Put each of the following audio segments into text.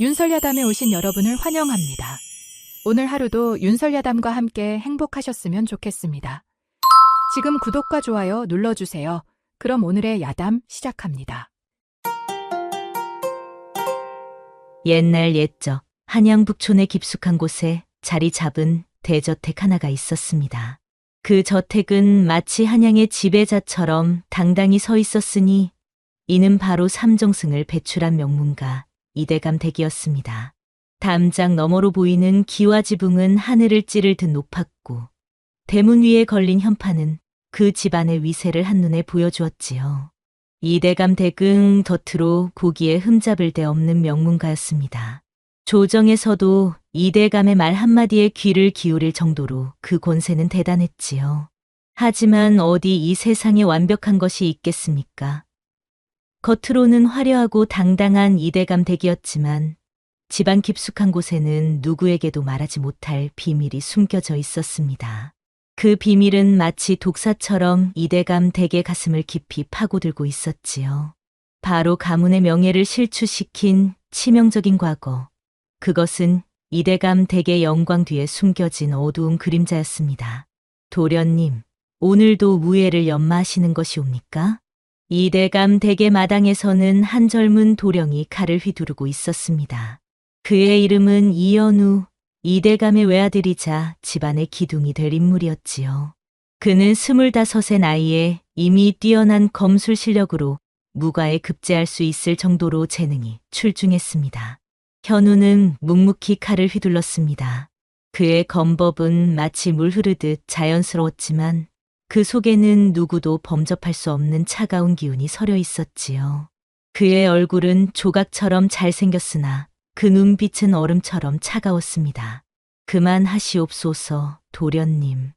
윤설야담에 오신 여러분을 환영합니다. 오늘 하루도 윤설야담과 함께 행복하셨으면 좋겠습니다. 지금 구독과 좋아요 눌러주세요. 그럼 오늘의 야담 시작합니다. 옛날 옛적 한양 북촌의 깊숙한 곳에 자리 잡은 대저택 하나가 있었습니다. 그 저택은 마치 한양의 지배자처럼 당당히 서 있었으니 이는 바로 삼정승을 배출한 명문가 이대감 댁이었습니다. 담장 너머로 보이는 기와 지붕은 하늘을 찌를 듯 높았고 대문 위에 걸린 현판은 그 집안의 위세를 한눈에 보여주었지요. 이대감 댁은 겉으로 고기에 흠잡을 데 없는 명문가였습니다. 조정에서도 이대감의 말 한마디에 귀를 기울일 정도로 그 권세는 대단했지요. 하지만 어디 이 세상에 완벽한 것이 있겠습니까? 겉으로는 화려하고 당당한 이대감 댁이었지만 집안 깊숙한 곳에는 누구에게도 말하지 못할 비밀이 숨겨져 있었습니다. 그 비밀은 마치 독사처럼 이대감 댁의 가슴을 깊이 파고들고 있었지요. 바로 가문의 명예를 실추시킨 치명적인 과거. 그것은 이대감 댁의 영광 뒤에 숨겨진 어두운 그림자였습니다. 도련님, 오늘도 무예를 연마하시는 것이옵니까? 이대감 댁의 마당에서는 한 젊은 도령이 칼을 휘두르고 있었습니다. 그의 이름은 이연우, 이대감의 외아들이자 집안의 기둥이 될 인물이었지요. 그는 25의 나이에 이미 뛰어난 검술 실력으로 무과에 급제할 수 있을 정도로 재능이 출중했습니다. 현우는 묵묵히 칼을 휘둘렀습니다. 그의 검법은 마치 물 흐르듯 자연스러웠지만 그 속에는 누구도 범접할 수 없는 차가운 기운이 서려 있었지요. 그의 얼굴은 조각처럼 잘생겼으나 그 눈빛은 얼음처럼 차가웠습니다. 그만하시옵소서, 도련님.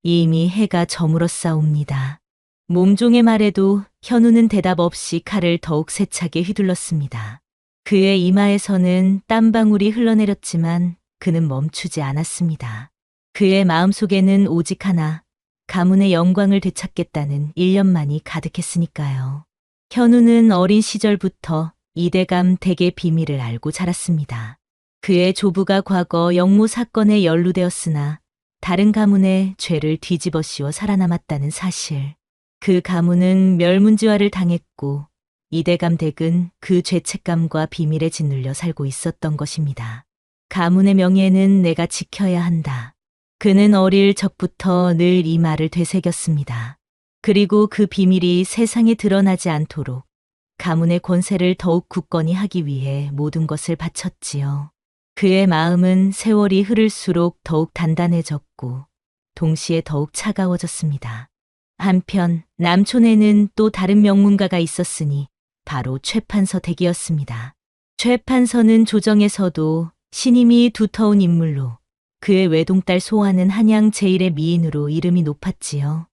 이미 해가 저물었사옵니다. 몸종의 말에도 현우는 대답 없이 칼을 더욱 세차게 휘둘렀습니다. 그의 이마에서는 땀방울이 흘러내렸지만 그는 멈추지 않았습니다. 그의 마음속에는 오직 하나, 가문의 영광을 되찾겠다는 일념만이 가득했으니까요. 현우는 어린 시절부터 이대감 댁의 비밀을 알고 자랐습니다. 그의 조부가 과거 영모 사건에 연루되었으나 다른 가문의 죄를 뒤집어 씌워 살아남았다는 사실. 그 가문은 멸문지화를 당했고 이대감 댁은 그 죄책감과 비밀에 짓눌려 살고 있었던 것입니다. 가문의 명예는 내가 지켜야 한다. 그는 어릴 적부터 늘 이 말을 되새겼습니다. 그리고 그 비밀이 세상에 드러나지 않도록 가문의 권세를 더욱 굳건히 하기 위해 모든 것을 바쳤지요. 그의 마음은 세월이 흐를수록 더욱 단단해졌고 동시에 더욱 차가워졌습니다. 한편 남촌에는 또 다른 명문가가 있었으니 바로 최판서 댁이었습니다. 최판서는 조정에서도 신임이 두터운 인물로 그의 외동딸 소아는 한양 제1의 미인으로 이름이 높았지요.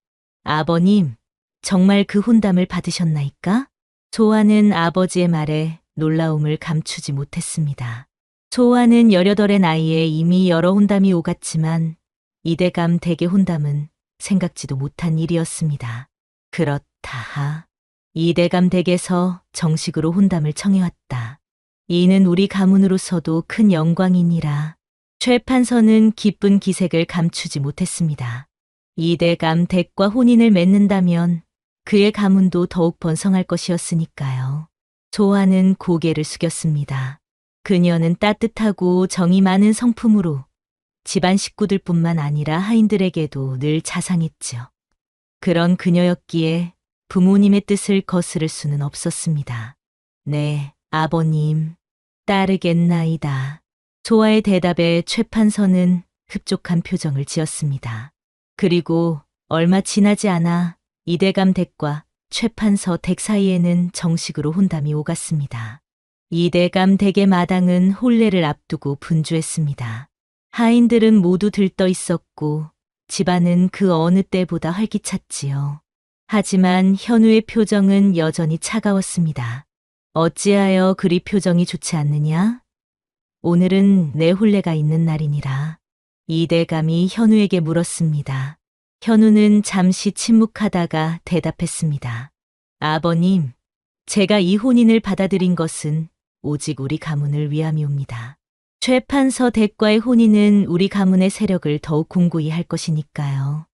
아버님, 정말 그 혼담을 받으셨나이까? 소아는 아버지의 말에 놀라움을 감추지 못했습니다. 소아는 18의 나이에 이미 여러 혼담이 오갔지만 이대감 댁의 혼담은 생각지도 못한 일이었습니다. 그렇다. 이대감 댁에서 정식으로 혼담을 청해왔다. 이는 우리 가문으로서도 큰 영광이니라. 최판서는 기쁜 기색을 감추지 못했습니다. 이대감 댁과 혼인을 맺는다면 그의 가문도 더욱 번성할 것이었으니까요. 소아는 고개를 숙였습니다. 그녀는 따뜻하고 정이 많은 성품으로 집안 식구들뿐만 아니라 하인들에게도 늘 자상했지요. 그런 그녀였기에 부모님의 뜻을 거스를 수는 없었습니다. 네, 아버님, 따르겠나이다. 소아의 대답에 최판서는 흡족한 표정을 지었습니다. 그리고 얼마 지나지 않아 이대감 댁과 최판서 댁 사이에는 정식으로 혼담이 오갔습니다. 이대감 댁의 마당은 혼례를 앞두고 분주했습니다. 하인들은 모두 들떠 있었고 집안은 그 어느 때보다 활기찼지요. 하지만 현우의 표정은 여전히 차가웠습니다. 어찌하여 그리 표정이 좋지 않느냐? 오늘은 내 혼례가 있는 날이니라. 이대감이 현우에게 물었습니다. 현우는 잠시 침묵하다가 대답했습니다. 아버님, 제가 이 혼인을 받아들인 것은 오직 우리 가문을 위함이옵니다. 최판서 댁과의 혼인은 우리 가문의 세력을 더욱 공고히 할 것이니까요.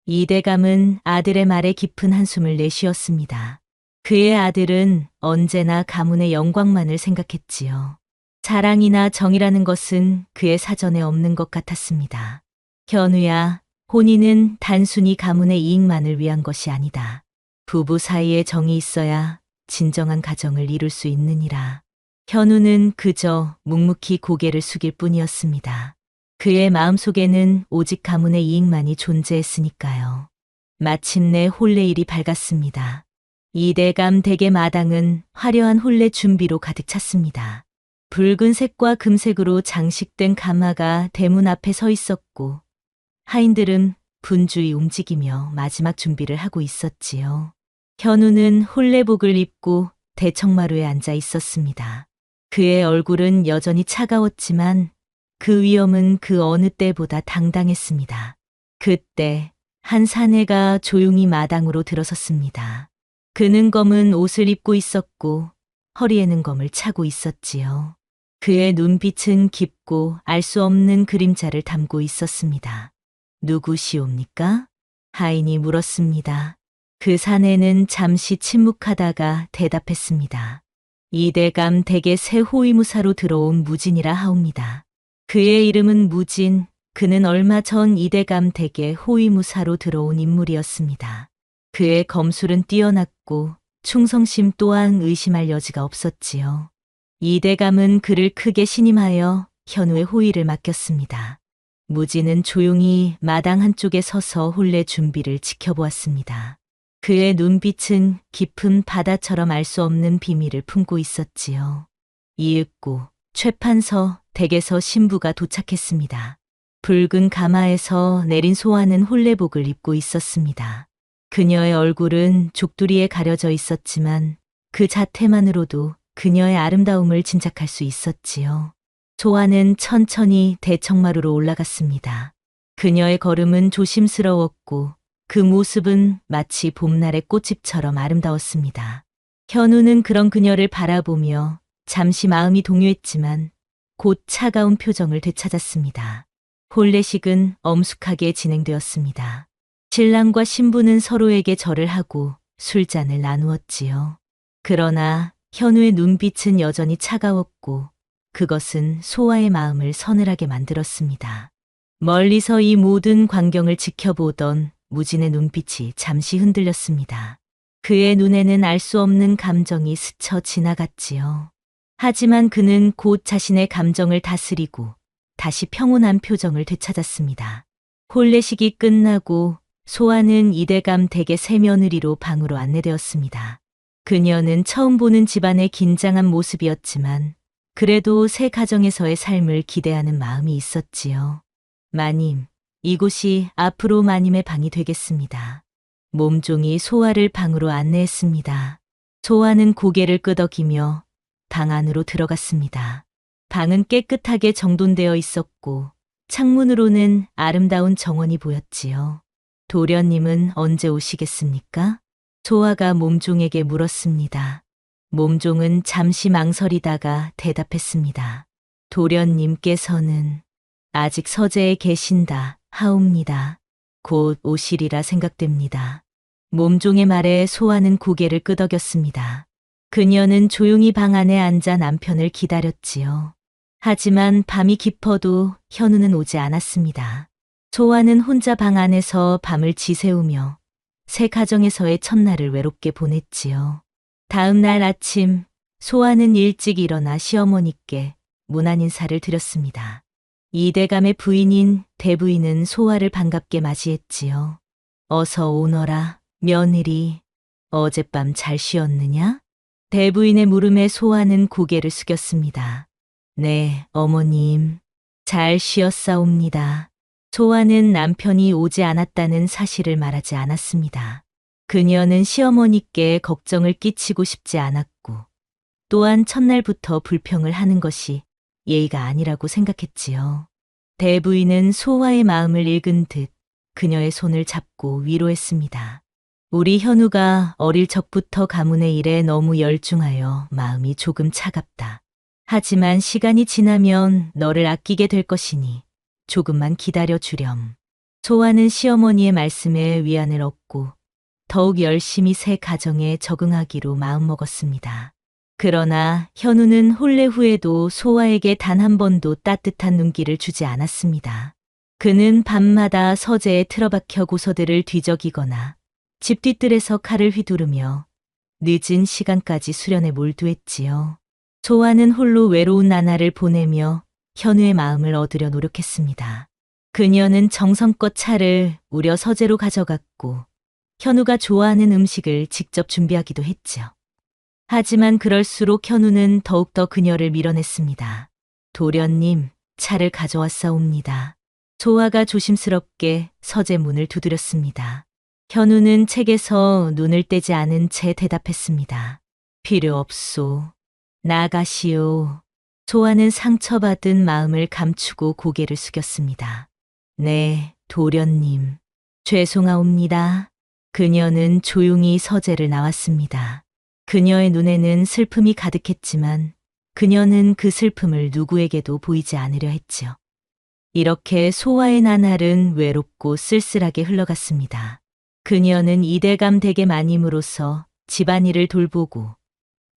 이대감은 아들의 말에 깊은 한숨을 내쉬었습니다. 그의 아들은 언제나 가문의 영광만을 생각했지요. 자랑이나 정이라는 것은 그의 사전에 없는 것 같았습니다. 현우야, 혼인은 단순히 가문의 이익만을 위한 것이 아니다. 부부 사이에 정이 있어야 진정한 가정을 이룰 수 있느니라. 현우는 그저 묵묵히 고개를 숙일 뿐이었습니다. 그의 마음속에는 오직 가문의 이익만이 존재했으니까요. 마침내 혼례일이 밝았습니다. 이대감 댁의 마당은 화려한 혼례 준비로 가득 찼습니다. 붉은색과 금색으로 장식된 가마가 대문 앞에 서 있었고 하인들은 분주히 움직이며 마지막 준비를 하고 있었지요. 현우는 혼례복을 입고 대청마루에 앉아 있었습니다. 그의 얼굴은 여전히 차가웠지만 그 위엄은 그 어느 때보다 당당했습니다. 그때 한 사내가 조용히 마당으로 들어섰습니다. 그는 검은 옷을 입고 있었고 허리에는 검을 차고 있었지요. 그의 눈빛은 깊고 알 수 없는 그림자를 담고 있었습니다. 누구시옵니까? 하인이 물었습니다. 그 사내는 잠시 침묵하다가 대답했습니다. 이대감 댁의 새 호위무사로 들어온 무진이라 하옵니다. 그의 이름은 무진, 그는 얼마 전 이대감 댁의 호위무사로 들어온 인물이었습니다. 그의 검술은 뛰어났고 충성심 또한 의심할 여지가 없었지요. 이대감은 그를 크게 신임하여 현우의 호위를 맡겼습니다. 무진은 조용히 마당 한쪽에 서서 혼례 준비를 지켜보았습니다. 그의 눈빛은 깊은 바다처럼 알 수 없는 비밀을 품고 있었지요. 이윽고 최판서 댁에서 신부가 도착했습니다. 붉은 가마에서 내린 소아는 혼례복을 입고 있었습니다. 그녀의 얼굴은 족두리에 가려져 있었지만 그 자태만으로도 그녀의 아름다움을 짐작할 수 있었지요. 소아는 천천히 대청마루로 올라갔습니다. 그녀의 걸음은 조심스러웠고 그 모습은 마치 봄날의 꽃집처럼 아름다웠습니다. 현우는 그런 그녀를 바라보며 잠시 마음이 동요했지만 곧 차가운 표정을 되찾았습니다. 혼례식은 엄숙하게 진행되었습니다. 신랑과 신부는 서로에게 절을 하고 술잔을 나누었지요. 그러나 현우의 눈빛은 여전히 차가웠고 그것은 소아의 마음을 서늘하게 만들었습니다. 멀리서 이 모든 광경을 지켜보던 무진의 눈빛이 잠시 흔들렸습니다. 그의 눈에는 알 수 없는 감정이 스쳐 지나갔지요. 하지만 그는 곧 자신의 감정을 다스리고 다시 평온한 표정을 되찾았습니다. 혼례식이 끝나고 소아는 이대감 댁의 새 며느리로 방으로 안내되었습니다. 그녀는 처음 보는 집안의 긴장한 모습이었지만 그래도 새 가정에서의 삶을 기대하는 마음이 있었지요. 마님, 이곳이 앞으로 마님의 방이 되겠습니다. 몸종이 소아를 방으로 안내했습니다. 소아는 고개를 끄덕이며 방 안으로 들어갔습니다. 방은 깨끗하게 정돈되어 있었고 창문으로는 아름다운 정원이 보였지요. 도련님은 언제 오시겠습니까? 소아가 몸종에게 물었습니다. 몸종은 잠시 망설이다가 대답했습니다. 도련님께서는 아직 서재에 계신다 하옵니다. 곧 오시리라 생각됩니다. 몸종의 말에 소아는 고개를 끄덕였습니다. 그녀는 조용히 방 안에 앉아 남편을 기다렸지요. 하지만 밤이 깊어도 현우는 오지 않았습니다. 소아는 혼자 방 안에서 밤을 지새우며 새 가정에서의 첫날을 외롭게 보냈지요. 다음 날 아침 소아는 일찍 일어나 시어머니께 문안 인사를 드렸습니다. 이대감의 부인인 대부인은 소아를 반갑게 맞이했지요. 어서 오너라, 며느리. 어젯밤 잘 쉬었느냐? 대부인의 물음에 소아는 고개를 숙였습니다. 네, 어머님. 잘 쉬었사옵니다. 소아는 남편이 오지 않았다는 사실을 말하지 않았습니다. 그녀는 시어머니께 걱정을 끼치고 싶지 않았고 또한 첫날부터 불평을 하는 것이 예의가 아니라고 생각했지요. 대부인은 소아의 마음을 읽은 듯 그녀의 손을 잡고 위로했습니다. 우리 현우가 어릴 적부터 가문의 일에 너무 열중하여 마음이 조금 차갑다. 하지만 시간이 지나면 너를 아끼게 될 것이니 조금만 기다려 주렴. 소아는 시어머니의 말씀에 위안을 얻고 더욱 열심히 새 가정에 적응하기로 마음먹었습니다. 그러나 현우는 혼례 후에도 소아에게 단 한 번도 따뜻한 눈길을 주지 않았습니다. 그는 밤마다 서재에 틀어박혀 고서들을 뒤적이거나 집 뒤뜰에서 칼을 휘두르며 늦은 시간까지 수련에 몰두했지요. 소아는 홀로 외로운 나날을 보내며 현우의 마음을 얻으려 노력했습니다. 그녀는 정성껏 차를 우려 서재로 가져갔고 현우가 좋아하는 음식을 직접 준비하기도 했죠. 하지만 그럴수록 현우는 더욱더 그녀를 밀어냈습니다. 도련님, 차를 가져왔사옵니다. 소아가 조심스럽게 서재 문을 두드렸습니다. 현우는 책에서 눈을 떼지 않은 채 대답했습니다. 필요 없소. 나가시오. 소아는 상처받은 마음을 감추고 고개를 숙였습니다. 네, 도련님. 죄송하옵니다. 그녀는 조용히 서재를 나왔습니다. 그녀의 눈에는 슬픔이 가득했지만 그녀는 그 슬픔을 누구에게도 보이지 않으려 했지요. 이렇게 소아의 나날은 외롭고 쓸쓸하게 흘러갔습니다. 그녀는 이대감 댁의 마님으로서 집안일을 돌보고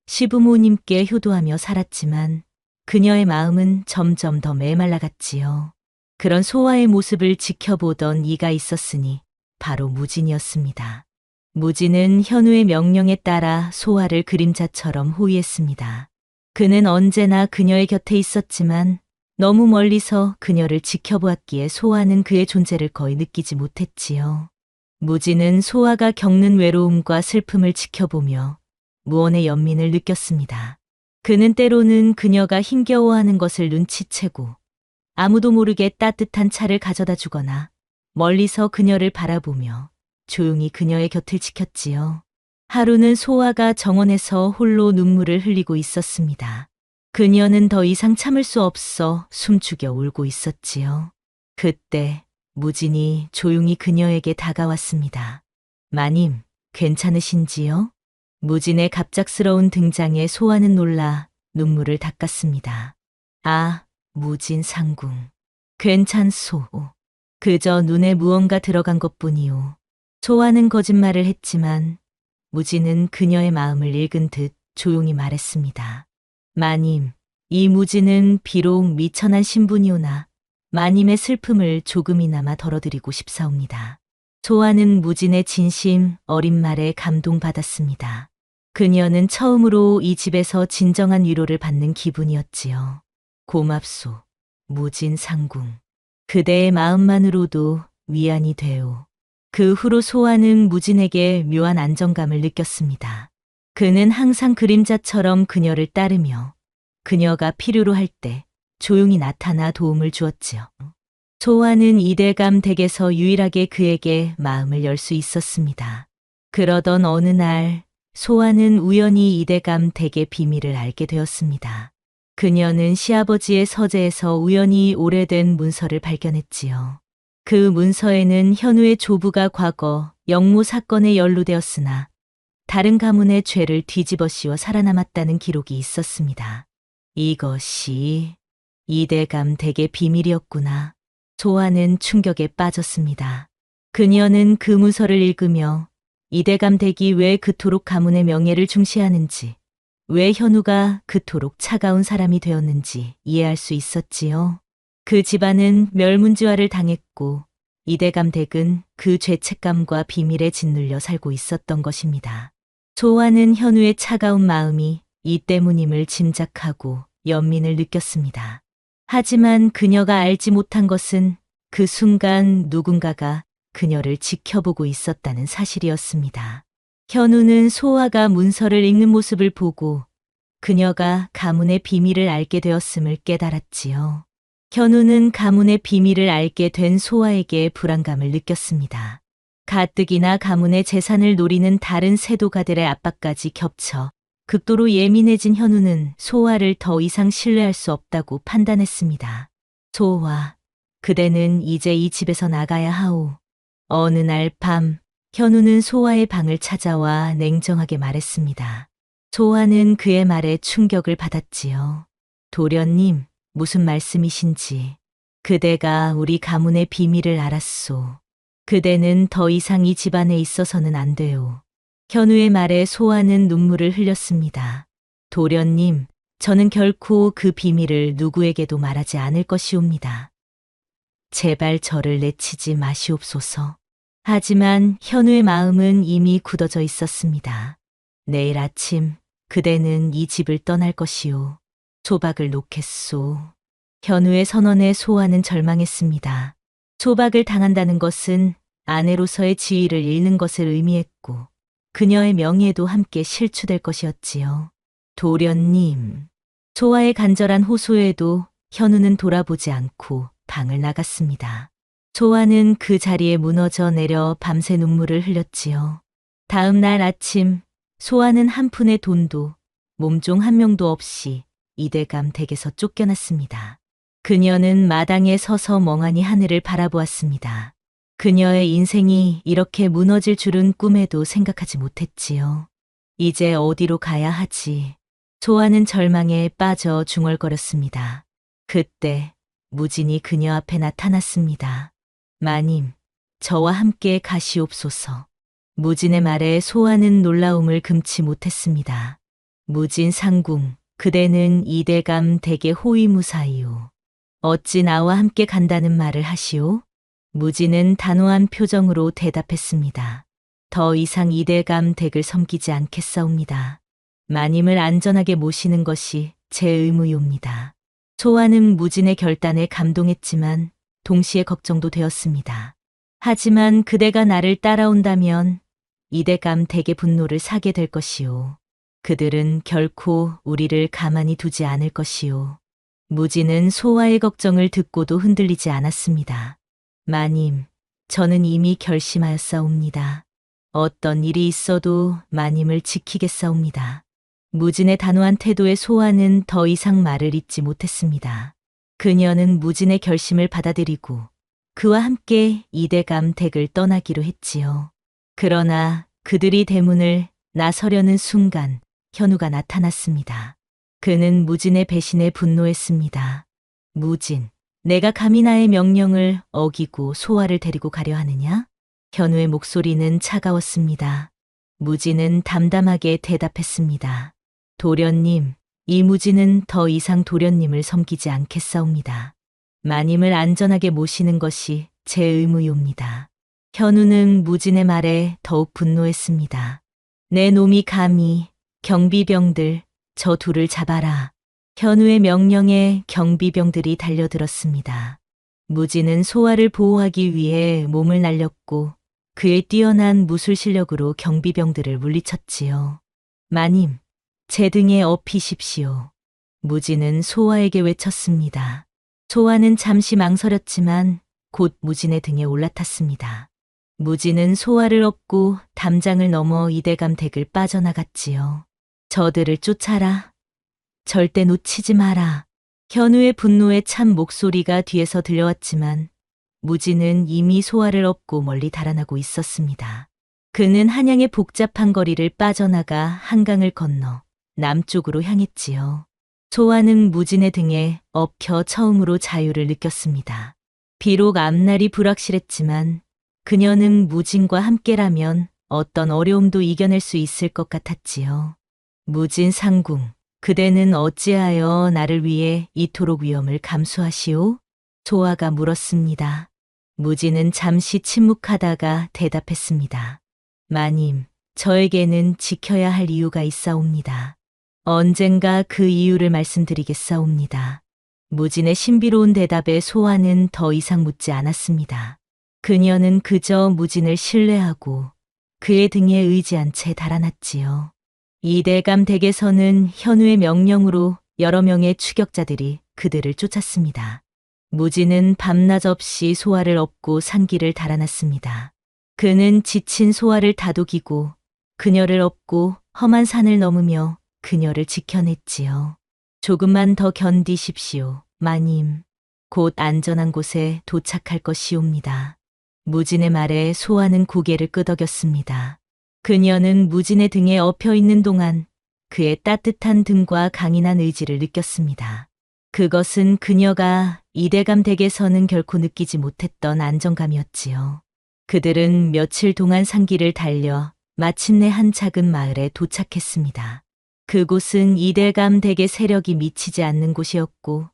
시부모님께 효도하며 살았지만 그녀의 마음은 점점 더 메말라갔지요. 그런 소아의 모습을 지켜보던 이가 있었으니 바로 무진이었습니다. 무진은 현우의 명령에 따라 소아를 그림자처럼 호위했습니다. 그는 언제나 그녀의 곁에 있었지만 너무 멀리서 그녀를 지켜보았기에 소아는 그의 존재를 거의 느끼지 못했지요. 무진은 소아가 겪는 외로움과 슬픔을 지켜보며 무언의 연민을 느꼈습니다. 그는 때로는 그녀가 힘겨워하는 것을 눈치채고 아무도 모르게 따뜻한 차를 가져다 주거나 멀리서 그녀를 바라보며 조용히 그녀의 곁을 지켰지요. 하루는 소아가 정원에서 홀로 눈물을 흘리고 있었습니다. 그녀는 더 이상 참을 수 없어 숨죽여 울고 있었지요. 그때 무진이 조용히 그녀에게 다가왔습니다. 마님, 괜찮으신지요? 무진의 갑작스러운 등장에 소아는 놀라 눈물을 닦았습니다. 아, 무진 상궁. 괜찮소. 그저 눈에 무언가 들어간 것뿐이오. 소아는 거짓말을 했지만 무진은 그녀의 마음을 읽은 듯 조용히 말했습니다. 마님, 이 무진은 비록 미천한 신분이오나 마님의 슬픔을 조금이나마 덜어드리고 싶사옵니다. 소아는 무진의 진심 어린 말에 감동받았습니다. 그녀는 처음으로 이 집에서 진정한 위로를 받는 기분이었지요. 고맙소, 무진 상궁. 그대의 마음만으로도 위안이 되오. 그 후로 소아는 무진에게 묘한 안정감을 느꼈습니다. 그는 항상 그림자처럼 그녀를 따르며 그녀가 필요로 할 때 조용히 나타나 도움을 주었지요. 소아는 이대감 댁에서 유일하게 그에게 마음을 열 수 있었습니다. 그러던 어느 날 소아는 우연히 이대감 댁의 비밀을 알게 되었습니다. 그녀는 시아버지의 서재에서 우연히 오래된 문서를 발견했지요. 그 문서에는 현우의 조부가 과거 영모 사건에 연루되었으나 다른 가문의 죄를 뒤집어 씌워 살아남았다는 기록이 있었습니다. 이것이 이대감 댁의 비밀이었구나. 소아는 충격에 빠졌습니다. 그녀는 그 문서를 읽으며 이대감 댁이 왜 그토록 가문의 명예를 중시하는지, 왜 현우가 그토록 차가운 사람이 되었는지 이해할 수 있었지요. 그 집안은 멸문지화를 당했고 이대감 댁은 그 죄책감과 비밀에 짓눌려 살고 있었던 것입니다. 소아는 현우의 차가운 마음이 이 때문임을 짐작하고 연민을 느꼈습니다. 하지만 그녀가 알지 못한 것은 그 순간 누군가가 그녀를 지켜보고 있었다는 사실이었습니다. 현우는 소아가 문서를 읽는 모습을 보고 그녀가 가문의 비밀을 알게 되었음을 깨달았지요. 현우는 가문의 비밀을 알게 된 소아에게 불안감을 느꼈습니다. 가뜩이나 가문의 재산을 노리는 다른 세도가들의 압박까지 겹쳐 극도로 예민해진 현우는 소아를 더 이상 신뢰할 수 없다고 판단했습니다. 소아, 그대는 이제 이 집에서 나가야 하오. 어느 날 밤, 현우는 소아의 방을 찾아와 냉정하게 말했습니다. 소아는 그의 말에 충격을 받았지요. 도련님, 무슨 말씀이신지. 그대가 우리 가문의 비밀을 알았소. 그대는 더 이상 이 집안에 있어서는 안 돼요. 현우의 말에 소아는 눈물을 흘렸습니다. 도련님, 저는 결코 그 비밀을 누구에게도 말하지 않을 것이옵니다. 제발 저를 내치지 마시옵소서. 하지만 현우의 마음은 이미 굳어져 있었습니다. 내일 아침 그대는 이 집을 떠날 것이요. 소박을 놓겠소. 현우의 선언에 소아는 절망했습니다. 소박을 당한다는 것은 아내로서의 지위를 잃는 것을 의미했고 그녀의 명예도 함께 실추될 것이었지요. 도련님. 소아의 간절한 호소에도 현우는 돌아보지 않고 방을 나갔습니다. 소아는 그 자리에 무너져 내려 밤새 눈물을 흘렸지요. 다음 날 아침 소아는 한 푼의 돈도 몸종 한 명도 없이 이대감 댁에서 쫓겨났습니다. 그녀는 마당에 서서 멍하니 하늘을 바라보았습니다. 그녀의 인생이 이렇게 무너질 줄은 꿈에도 생각하지 못했지요. 이제 어디로 가야 하지? 소아는 절망에 빠져 중얼거렸습니다. 그때 무진이 그녀 앞에 나타났습니다. 마님, 저와 함께 가시옵소서. 무진의 말에 소아는 놀라움을 금치 못했습니다. 무진 상궁, 그대는 이대감 댁의 호위무사이오. 어찌 나와 함께 간다는 말을 하시오? 무진은 단호한 표정으로 대답했습니다. 더 이상 이대감 댁을 섬기지 않겠사옵니다. 마님을 안전하게 모시는 것이 제 의무요입니다. 소아는 무진의 결단에 감동했지만 동시에 걱정도 되었습니다. 하지만 그대가 나를 따라온다면 이대감 댁의 분노를 사게 될 것이오. 그들은 결코 우리를 가만히 두지 않을 것이오. 무진은 소아의 걱정을 듣고도 흔들리지 않았습니다. 마님, 저는 이미 결심하였사옵니다. 어떤 일이 있어도 마님을 지키겠사옵니다. 무진의 단호한 태도에 소아는 더 이상 말을 잇지 못했습니다. 그녀는 무진의 결심을 받아들이고 그와 함께 이대감 댁을 떠나기로 했지요. 그러나 그들이 대문을 나서려는 순간 현우가 나타났습니다. 그는 무진의 배신에 분노했습니다. 무진, 내가 감히 나의 명령을 어기고 소아를 데리고 가려 하느냐? 현우의 목소리는 차가웠습니다. 무진은 담담하게 대답했습니다. 도련님, 이 무진은 더 이상 도련님을 섬기지 않겠사옵니다. 마님을 안전하게 모시는 것이 제 의무요입니다. 현우는 무진의 말에 더욱 분노했습니다. 내 놈이 감히 경비병들, 저 둘을 잡아라. 현우의 명령에 경비병들이 달려들었습니다. 무진은 소아를 보호하기 위해 몸을 날렸고 그의 뛰어난 무술 실력으로 경비병들을 물리쳤지요. 마님, 제 등에 업히십시오. 무진은 소아에게 외쳤습니다. 소아는 잠시 망설였지만 곧 무진의 등에 올라탔습니다. 무진은 소아를 업고 담장을 넘어 이대감 댁을 빠져나갔지요. 저들을 쫓아라. 절대 놓치지 마라. 현우의 분노에 찬 목소리가 뒤에서 들려왔지만 무진은 이미 소아를 업고 멀리 달아나고 있었습니다. 그는 한양의 복잡한 거리를 빠져나가 한강을 건너 남쪽으로 향했지요. 소아는 무진의 등에 엎혀 처음으로 자유를 느꼈습니다. 비록 앞날이 불확실했지만 그녀는 무진과 함께라면 어떤 어려움도 이겨낼 수 있을 것 같았지요. 무진 상궁, 그대는 어찌하여 나를 위해 이토록 위험을 감수하시오? 소아가 물었습니다. 무진은 잠시 침묵하다가 대답했습니다. 마님, 저에게는 지켜야 할 이유가 있사옵니다. 언젠가 그 이유를 말씀드리겠사옵니다. 무진의 신비로운 대답에 소아는 더 이상 묻지 않았습니다. 그녀는 그저 무진을 신뢰하고 그의 등에 의지한 채 달아났지요. 이대감 댁에서는 현우의 명령으로 여러 명의 추격자들이 그들을 쫓았습니다. 무진은 밤낮 없이 소아를 업고 산길을 달아났습니다. 그는 지친 소아를 다독이고 그녀를 업고 험한 산을 넘으며 그녀를 지켜냈지요. 조금만 더 견디십시오, 마님. 곧 안전한 곳에 도착할 것이옵니다. 무진의 말에 소아는 고개를 끄덕였습니다. 그녀는 무진의 등에 엎여 있는 동안 그의 따뜻한 등과 강인한 의지를 느꼈습니다. 그것은 그녀가 이대감 댁에서는 결코 느끼지 못했던 안정감이었지요. 그들은 며칠 동안 산길을 달려 마침내 한 작은 마을에 도착했습니다. 그곳은 이대감 댁의 세력이 미치지 않는 곳이었고,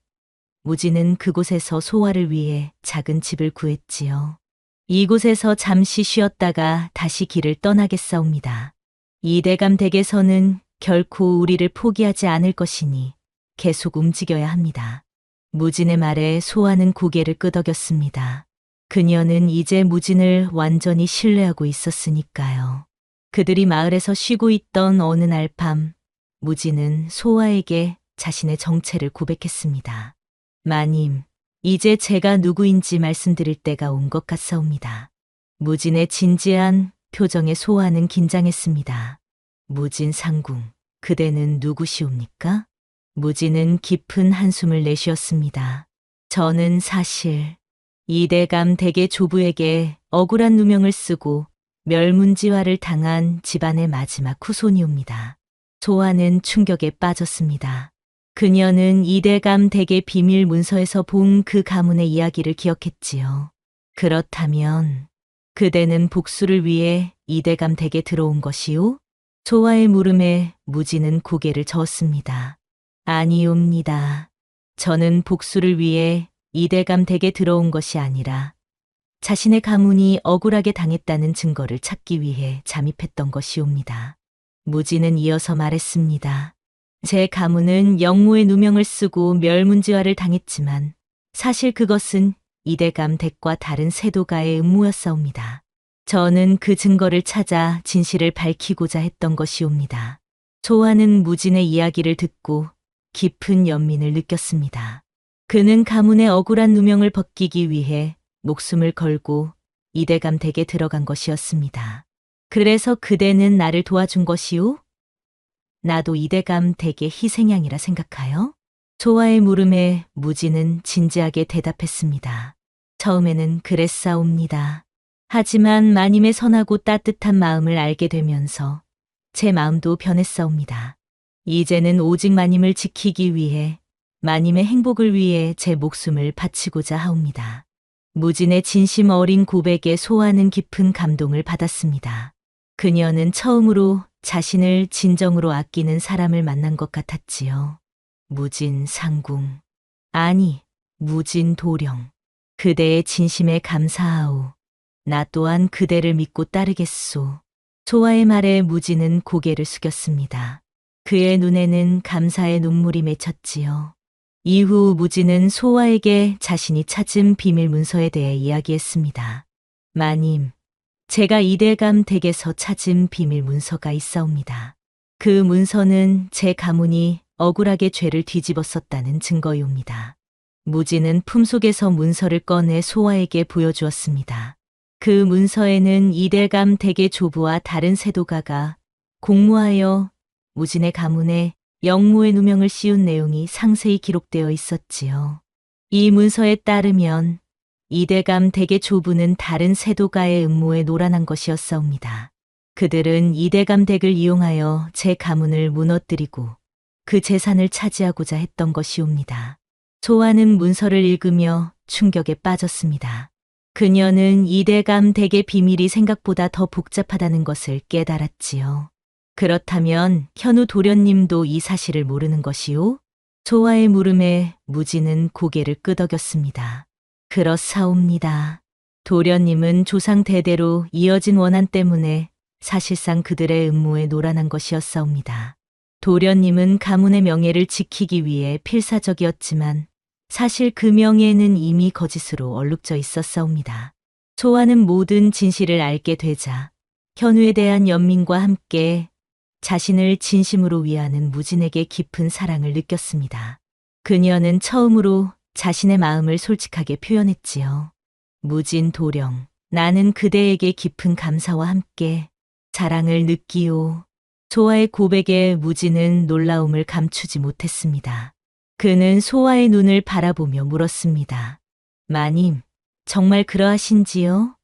무지는 그곳에서 소화를 위해 작은 집을 구했지요. 이곳에서 잠시 쉬었다가 다시 길을 떠나겠사옵니다. 이대감 댁에서는 결코 우리를 포기하지 않을 것이니 계속 움직여야 합니다. 무진의 말에 소화는 고개를 끄덕였습니다. 그녀는 이제 무진을 완전히 신뢰하고 있었으니까요. 그들이 마을에서 쉬고 있던 어느 날 밤, 무진은 소화에게 자신의 정체를 고백했습니다. 마님, 이제 제가 누구인지 말씀드릴 때가 온 것 같사옵니다. 무진의 진지한 표정에 소화는 긴장했습니다. 무진 상궁, 그대는 누구시옵니까? 무진은 깊은 한숨을 내쉬었습니다. 저는 사실 이대감 댁의 조부에게 억울한 누명을 쓰고 멸문지화를 당한 집안의 마지막 후손이옵니다. 소화는 충격에 빠졌습니다. 그녀는 이대감 댁의 비밀 문서에서 본 그 가문의 이야기를 기억했지요. 그렇다면 그대는 복수를 위해 이대감 댁에 들어온 것이요? 소화의 물음에 무지는 고개를 저었습니다. 아니옵니다. 저는 복수를 위해 이대감 댁에 들어온 것이 아니라 자신의 가문이 억울하게 당했다는 증거를 찾기 위해 잠입했던 것이옵니다. 무지는 이어서 말했습니다. 제 가문은 영모의 누명을 쓰고 멸문지화를 당했지만 사실 그것은 이대감 댁과 다른 세도가의 음모였사옵니다. 저는 그 증거를 찾아 진실을 밝히고자 했던 것이옵니다. 소화는 무진의 이야기를 듣고 깊은 연민을 느꼈습니다. 그는 가문의 억울한 누명을 벗기기 위해 목숨을 걸고 이대감 댁에 들어간 것이었습니다. 그래서 그대는 나를 도와준 것이오? 나도 이대감 댁의 희생양이라 생각하여? 소화의 물음에 무지는 진지하게 대답했습니다. 처음에는 그랬사옵니다. 하지만 마님의 선하고 따뜻한 마음을 알게 되면서 제 마음도 변했사옵니다. 이제는 오직 마님을 지키기 위해 마님의 행복을 위해 제 목숨을 바치고자 하옵니다. 무진의 진심 어린 고백에 소화는 깊은 감동을 받았습니다. 그녀는 처음으로 자신을 진정으로 아끼는 사람을 만난 것 같았지요. 무진 상궁, 아니, 무진 도령. 그대의 진심에 감사하오. 나 또한 그대를 믿고 따르겠소. 소화의 말에 무진은 고개를 숙였습니다. 그의 눈에는 감사의 눈물이 맺혔지요. 이후 무진은 소화에게 자신이 찾은 비밀 문서에 대해 이야기했습니다. 마님, 제가 이대감 댁에서 찾은 비밀 문서가 있사옵니다. 그 문서는 제 가문이 억울하게 죄를 뒤집었었다는 증거이옵니다. 무진은 품속에서 문서를 꺼내 소화에게 보여주었습니다. 그 문서에는 이대감 댁의 조부와 다른 세도가가 공모하여 무진의 가문에 영모의 누명을 씌운 내용이 상세히 기록되어 있었지요. 이 문서에 따르면 이대감 댁의 조부는 다른 세도가의 음모에 노란한 것이었사옵니다. 그들은 이대감 댁을 이용하여 제 가문을 무너뜨리고 그 재산을 차지하고자 했던 것이옵니다. 소화는 문서를 읽으며 충격에 빠졌습니다. 그녀는 이대감 댁의 비밀이 생각보다 더 복잡하다는 것을 깨달았지요. 그렇다면 현우 도련님도 이 사실을 모르는 것이오? 소화의 물음에 무지는 고개를 끄덕였습니다. 그렇사옵니다. 도련님은 조상 대대로 이어진 원한 때문에 사실상 그들의 음모에 노란한 것이었사옵니다. 도련님은 가문의 명예를 지키기 위해 필사적이었지만 사실 그 명예는 이미 거짓으로 얼룩져 있었사옵니다. 소화는 모든 진실을 알게 되자 현우에 대한 연민과 함께 자신을 진심으로 위하는 무진에게 깊은 사랑을 느꼈습니다. 그녀는 처음으로 자신의 마음을 솔직하게 표현했지요. 무진 도령, 나는 그대에게 깊은 감사와 함께 사랑을 느끼오. 소화의 고백에 무진은 놀라움을 감추지 못했습니다. 그는 소화의 눈을 바라보며 물었습니다. 마님, 정말 그러하신지요?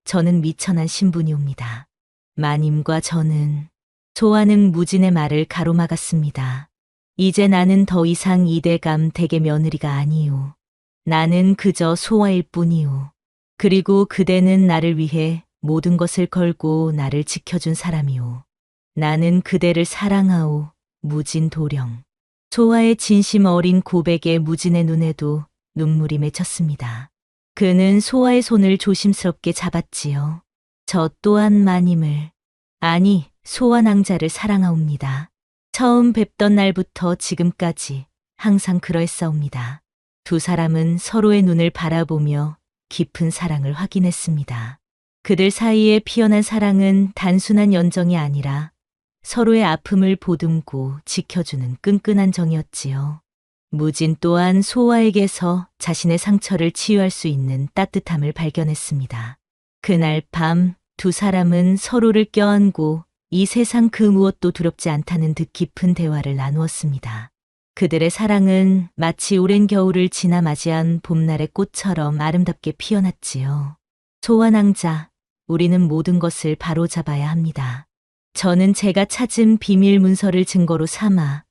저는 미천한 신분이옵니다. 마님과 저는. 소화는 무진의 말을 가로막았습니다. 이제 나는 더 이상 이대감 댁의 며느리가 아니오. 나는 그저 소아일 뿐이오. 그리고 그대는 나를 위해 모든 것을 걸고 나를 지켜준 사람이오. 나는 그대를 사랑하오. 무진 도령. 소아의 진심 어린 고백에 무진의 눈에도 눈물이 맺혔습니다. 그는 소아의 손을 조심스럽게 잡았지요. 저 또한 마님을, 아니, 소아 낭자를 사랑하옵니다. 처음 뵙던 날부터 지금까지 항상 그러했사옵니다. 두 사람은 서로의 눈을 바라보며 깊은 사랑을 확인했습니다. 그들 사이에 피어난 사랑은 단순한 연정이 아니라 서로의 아픔을 보듬고 지켜주는 끈끈한 정이었지요. 무진 또한 소아에게서 자신의 상처를 치유할 수 있는 따뜻함을 발견했습니다. 그날 밤 두 사람은 서로를 껴안고 이 세상 그 무엇도 두렵지 않다는 듯 깊은 대화를 나누었습니다. 그들의 사랑은 마치 오랜 겨울을 지나 맞이한 봄날의 꽃처럼 아름답게 피어났지요. 소아 낭자, 우리는 모든 것을 바로잡아야 합니다. 저는 제가 찾은 비밀 문서를 증거로 삼아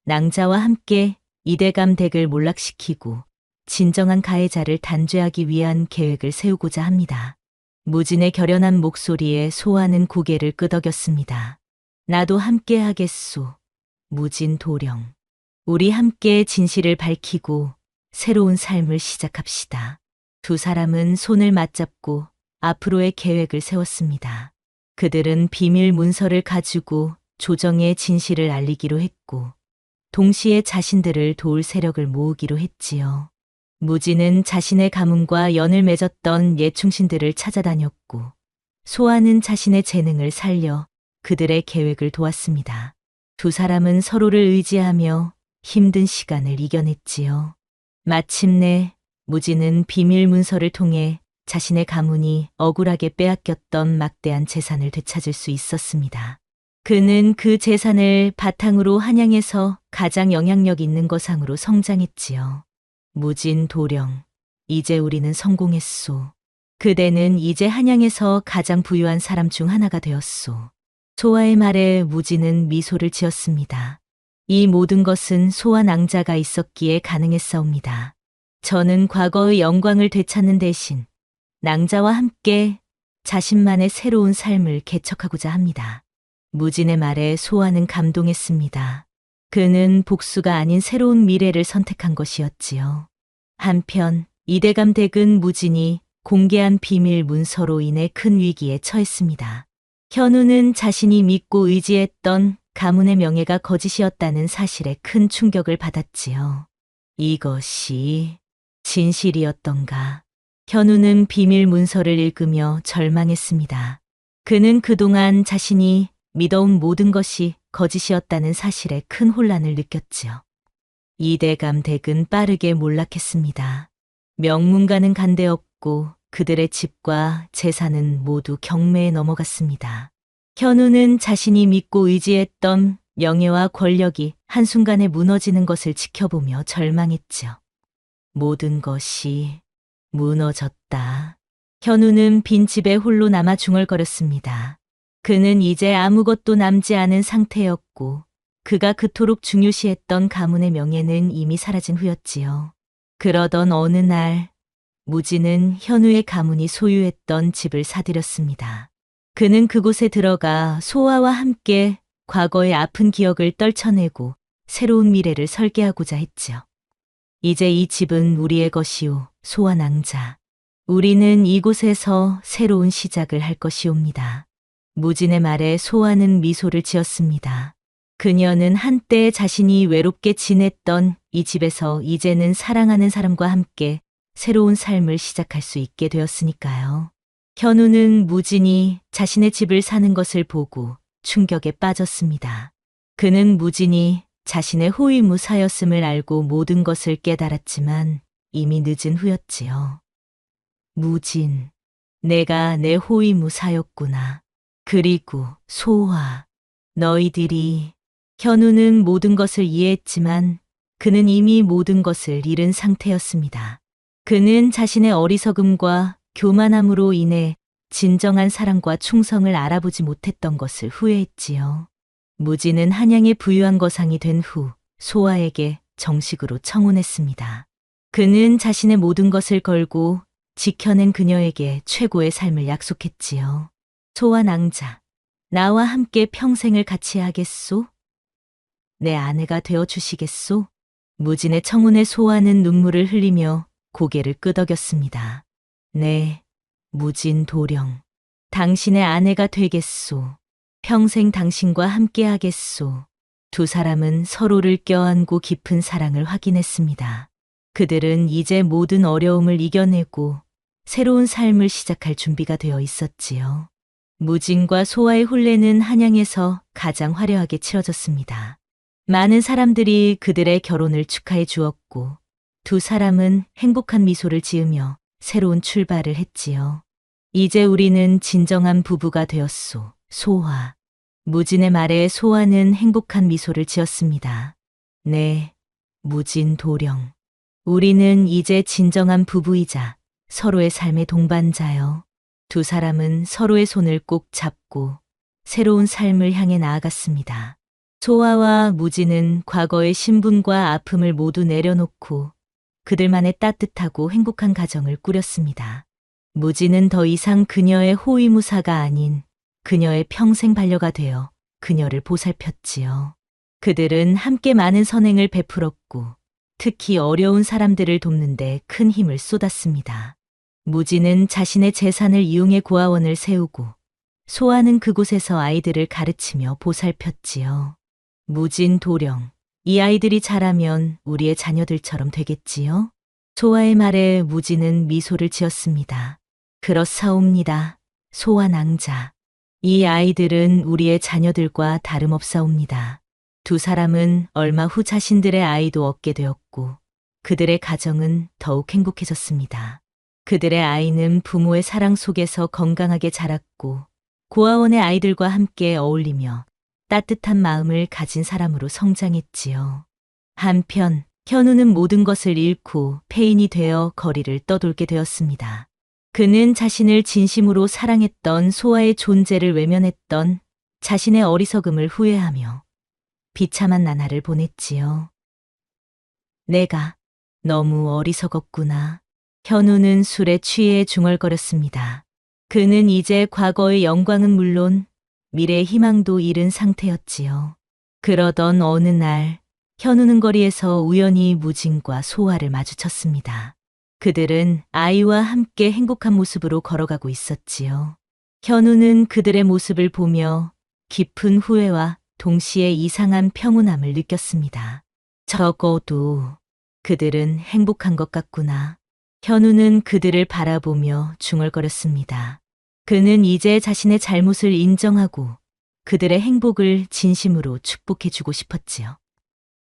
낭자와 함께 이대감 댁을 몰락시키고 진정한 가해자를 단죄하기 위한 계획을 세우고자 합니다. 무진의 결연한 목소리에 소아는 고개를 끄덕였습니다. 나도 함께 하겠소. 무진 도령. 우리 함께 진실을 밝히고 새로운 삶을 시작합시다. 두 사람은 손을 맞잡고 앞으로의 계획을 세웠습니다. 그들은 비밀 문서를 가지고 조정의 진실을 알리기로 했고, 동시에 자신들을 도울 세력을 모으기로 했지요. 무진은 자신의 가문과 연을 맺었던 옛 충신들을 찾아다녔고, 소아는 자신의 재능을 살려 그들의 계획을 도왔습니다. 두 사람은 서로를 의지하며 힘든 시간을 이겨냈지요. 마침내 무진은 비밀 문서를 통해 자신의 가문이 억울하게 빼앗겼던 막대한 재산을 되찾을 수 있었습니다. 그는 그 재산을 바탕으로 한양에서 가장 영향력 있는 거상으로 성장했지요. 무진 도령, 이제 우리는 성공했소. 그대는 이제 한양에서 가장 부유한 사람 중 하나가 되었소. 소아의 말에 무진은 미소를 지었습니다. 이 모든 것은 소아 낭자가 있었기에 가능했사옵니다. 저는 과거의 영광을 되찾는 대신 낭자와 함께 자신만의 새로운 삶을 개척하고자 합니다. 무진의 말에 소아는 감동했습니다. 그는 복수가 아닌 새로운 미래를 선택한 것이었지요. 한편 이대감 댁은 무진이 공개한 비밀 문서로 인해 큰 위기에 처했습니다. 현우는 자신이 믿고 의지했던 가문의 명예가 거짓이었다는 사실에 큰 충격을 받았지요. 이것이 진실이었던가. 현우는 비밀 문서를 읽으며 절망했습니다. 그는 그동안 자신이 믿어온 모든 것이 거짓이었다는 사실에 큰 혼란을 느꼈지요. 이대감 댁은 빠르게 몰락했습니다. 명문가는 간대었고 그들의 집과 재산은 모두 경매에 넘어갔습니다. 현우는 자신이 믿고 의지했던 명예와 권력이 한순간에 무너지는 것을 지켜보며 절망했죠. 모든 것이 무너졌다. 현우는 빈집에 홀로 남아 중얼거렸습니다. 그는 이제 아무것도 남지 않은 상태였고 그가 그토록 중요시했던 가문의 명예는 이미 사라진 후였지요. 그러던 어느 날 무진은 현우의 가문이 소유했던 집을 사들였습니다. 그는 그곳에 들어가 소아와 함께 과거의 아픈 기억을 떨쳐내고 새로운 미래를 설계하고자 했지요. 이제 이 집은 우리의 것이오, 소아 낭자. 우리는 이곳에서 새로운 시작을 할 것이옵니다. 무진의 말에 소아는 미소를 지었습니다. 그녀는 한때 자신이 외롭게 지냈던 이 집에서 이제는 사랑하는 사람과 함께 새로운 삶을 시작할 수 있게 되었으니까요. 현우는 무진이 자신의 집을 사는 것을 보고 충격에 빠졌습니다. 그는 무진이 자신의 호위무사였음을 알고 모든 것을 깨달았지만 이미 늦은 후였지요. 무진, 내가 내 호위무사였구나. 그리고 소아, 너희들이. 현우는 모든 것을 이해했지만 그는 이미 모든 것을 잃은 상태였습니다. 그는 자신의 어리석음과 교만함으로 인해 진정한 사랑과 충성을 알아보지 못했던 것을 후회했지요. 무진은 한양의 부유한 거상이 된 후 소아에게 정식으로 청혼했습니다. 그는 자신의 모든 것을 걸고 지켜낸 그녀에게 최고의 삶을 약속했지요. 소아 낭자, 나와 함께 평생을 같이 하겠소? 내 아내가 되어 주시겠소? 무진의 청혼에 소아는 눈물을 흘리며 고개를 끄덕였습니다. 네, 무진 도령. 당신의 아내가 되겠소. 평생 당신과 함께 하겠소. 두 사람은 서로를 껴안고 깊은 사랑을 확인했습니다. 그들은 이제 모든 어려움을 이겨내고 새로운 삶을 시작할 준비가 되어 있었지요. 무진과 소아의 혼례는 한양에서 가장 화려하게 치러졌습니다. 많은 사람들이 그들의 결혼을 축하해 주었고 두 사람은 행복한 미소를 지으며 새로운 출발을 했지요. 이제 우리는 진정한 부부가 되었소, 소아. 무진의 말에 소아는 행복한 미소를 지었습니다. 네, 무진 도령. 우리는 이제 진정한 부부이자 서로의 삶의 동반자요. 두 사람은 서로의 손을 꼭 잡고 새로운 삶을 향해 나아갔습니다. 소아와 무진은 과거의 신분과 아픔을 모두 내려놓고 그들만의 따뜻하고 행복한 가정을 꾸렸습니다. 무진은 더 이상 그녀의 호위무사가 아닌 그녀의 평생 반려가 되어 그녀를 보살폈지요. 그들은 함께 많은 선행을 베풀었고 특히 어려운 사람들을 돕는 데 큰 힘을 쏟았습니다. 무진은 자신의 재산을 이용해 고아원을 세우고 소아는 그곳에서 아이들을 가르치며 보살폈지요. 무진 도령, 이 아이들이 자라면 우리의 자녀들처럼 되겠지요? 소아의 말에 무진은 미소를 지었습니다. 그렇사옵니다. 소아 낭자. 이 아이들은 우리의 자녀들과 다름없사옵니다. 두 사람은 얼마 후 자신들의 아이도 얻게 되었고 그들의 가정은 더욱 행복해졌습니다. 그들의 아이는 부모의 사랑 속에서 건강하게 자랐고 고아원의 아이들과 함께 어울리며 따뜻한 마음을 가진 사람으로 성장했지요. 한편 현우는 모든 것을 잃고 폐인이 되어 거리를 떠돌게 되었습니다. 그는 자신을 진심으로 사랑했던 소아의 존재를 외면했던 자신의 어리석음을 후회하며 비참한 나날을 보냈지요. 내가 너무 어리석었구나. 현우는 술에 취해 중얼거렸습니다. 그는 이제 과거의 영광은 물론 미래의 희망도 잃은 상태였지요. 그러던 어느 날 현우는 거리에서 우연히 무진과 소아를 마주쳤습니다. 그들은 아이와 함께 행복한 모습으로 걸어가고 있었지요. 현우는 그들의 모습을 보며 깊은 후회와 동시에 이상한 평온함을 느꼈습니다. 적어도 그들은 행복한 것 같구나. 현우는 그들을 바라보며 중얼거렸습니다. 그는 이제 자신의 잘못을 인정하고 그들의 행복을 진심으로 축복해주고 싶었지요.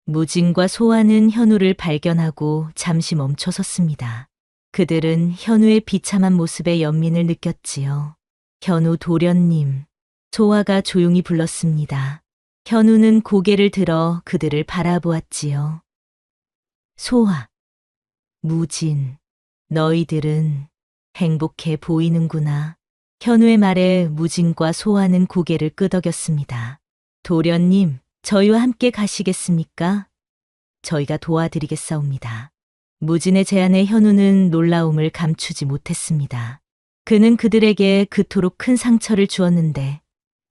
무진과 소아는 현우를 발견하고 잠시 멈춰 섰습니다. 그들은 현우의 비참한 모습에 연민을 느꼈지요. 현우 도련님, 소아가 조용히 불렀습니다. 현우는 고개를 들어 그들을 바라보았지요. 소아, 무진, 너희들은 행복해 보이는구나. 현우의 말에 무진과 소아는 고개를 끄덕였습니다. 도련님, 저희와 함께 가시겠습니까? 저희가 도와드리겠사옵니다. 무진의 제안에 현우는 놀라움을 감추지 못했습니다. 그는 그들에게 그토록 큰 상처를 주었는데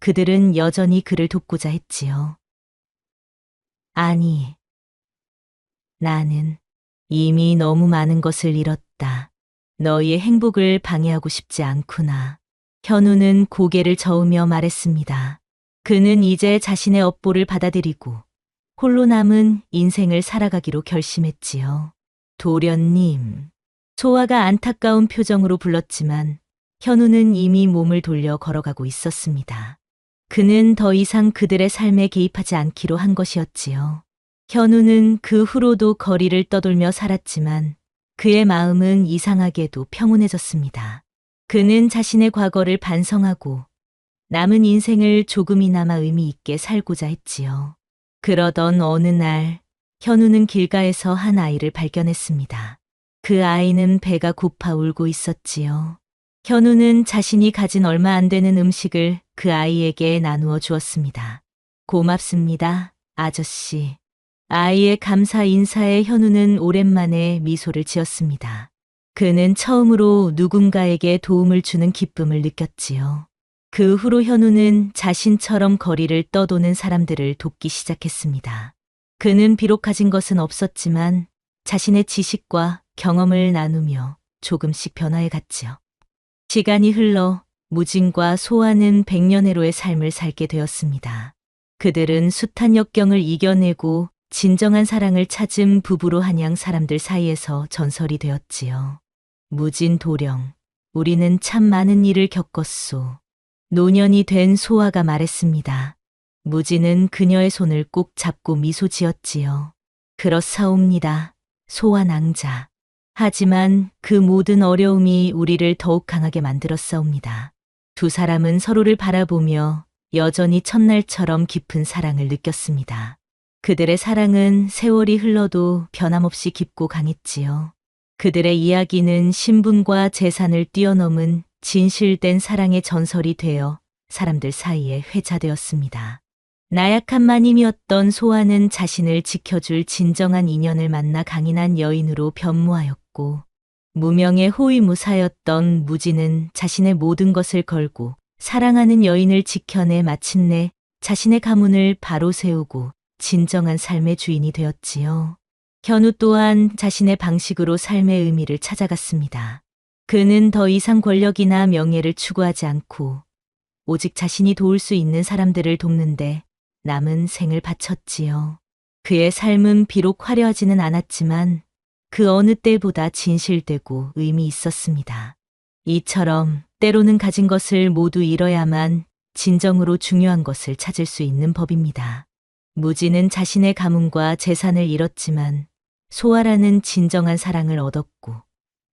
그들은 여전히 그를 돕고자 했지요. 아니, 나는 이미 너무 많은 것을 잃었다. 너희의 행복을 방해하고 싶지 않구나. 현우는 고개를 저으며 말했습니다. 그는 이제 자신의 업보를 받아들이고 홀로 남은 인생을 살아가기로 결심했지요. 도련님, 소아가 안타까운 표정으로 불렀지만 현우는 이미 몸을 돌려 걸어가고 있었습니다. 그는 더 이상 그들의 삶에 개입하지 않기로 한 것이었지요. 현우는 그 후로도 거리를 떠돌며 살았지만 그의 마음은 이상하게도 평온해졌습니다. 그는 자신의 과거를 반성하고 남은 인생을 조금이나마 의미 있게 살고자 했지요. 그러던 어느 날 현우는 길가에서 한 아이를 발견했습니다. 그 아이는 배가 고파 울고 있었지요. 현우는 자신이 가진 얼마 안 되는 음식을 그 아이에게 나누어 주었습니다. 고맙습니다, 아저씨. 아이의 감사 인사에 현우는 오랜만에 미소를 지었습니다. 그는 처음으로 누군가에게 도움을 주는 기쁨을 느꼈지요. 그 후로 현우는 자신처럼 거리를 떠도는 사람들을 돕기 시작했습니다. 그는 비록 가진 것은 없었지만 자신의 지식과 경험을 나누며 조금씩 변화해 갔지요. 시간이 흘러 무진과 소아는 100년해로의 삶을 살게 되었습니다. 그들은 숱한 역경을 이겨내고 진정한 사랑을 찾은 부부로 한양 사람들 사이에서 전설이 되었지요. 무진 도령, 우리는 참 많은 일을 겪었소. 노년이 된 소아가 말했습니다. 무진은 그녀의 손을 꼭 잡고 미소 지었지요. 그렇사옵니다. 소아 낭자. 하지만 그 모든 어려움이 우리를 더욱 강하게 만들었사옵니다. 두 사람은 서로를 바라보며 여전히 첫날처럼 깊은 사랑을 느꼈습니다. 그들의 사랑은 세월이 흘러도 변함없이 깊고 강했지요. 그들의 이야기는 신분과 재산을 뛰어넘은 진실된 사랑의 전설이 되어 사람들 사이에 회자되었습니다. 나약한 마님이었던 소아는 자신을 지켜줄 진정한 인연을 만나 강인한 여인으로 변모하였고, 무명의 호위무사였던 무지는 자신의 모든 것을 걸고 사랑하는 여인을 지켜내 마침내 자신의 가문을 바로 세우고 진정한 삶의 주인이 되었지요. 현우 또한 자신의 방식으로 삶의 의미를 찾아갔습니다. 그는 더 이상 권력이나 명예를 추구하지 않고 오직 자신이 도울 수 있는 사람들을 돕는데 남은 생을 바쳤지요. 그의 삶은 비록 화려하지는 않았지만 그 어느 때보다 진실되고 의미 있었습니다. 이처럼 때로는 가진 것을 모두 잃어야만 진정으로 중요한 것을 찾을 수 있는 법입니다. 무지는 자신의 가문과 재산을 잃었지만 소아라는 진정한 사랑을 얻었고,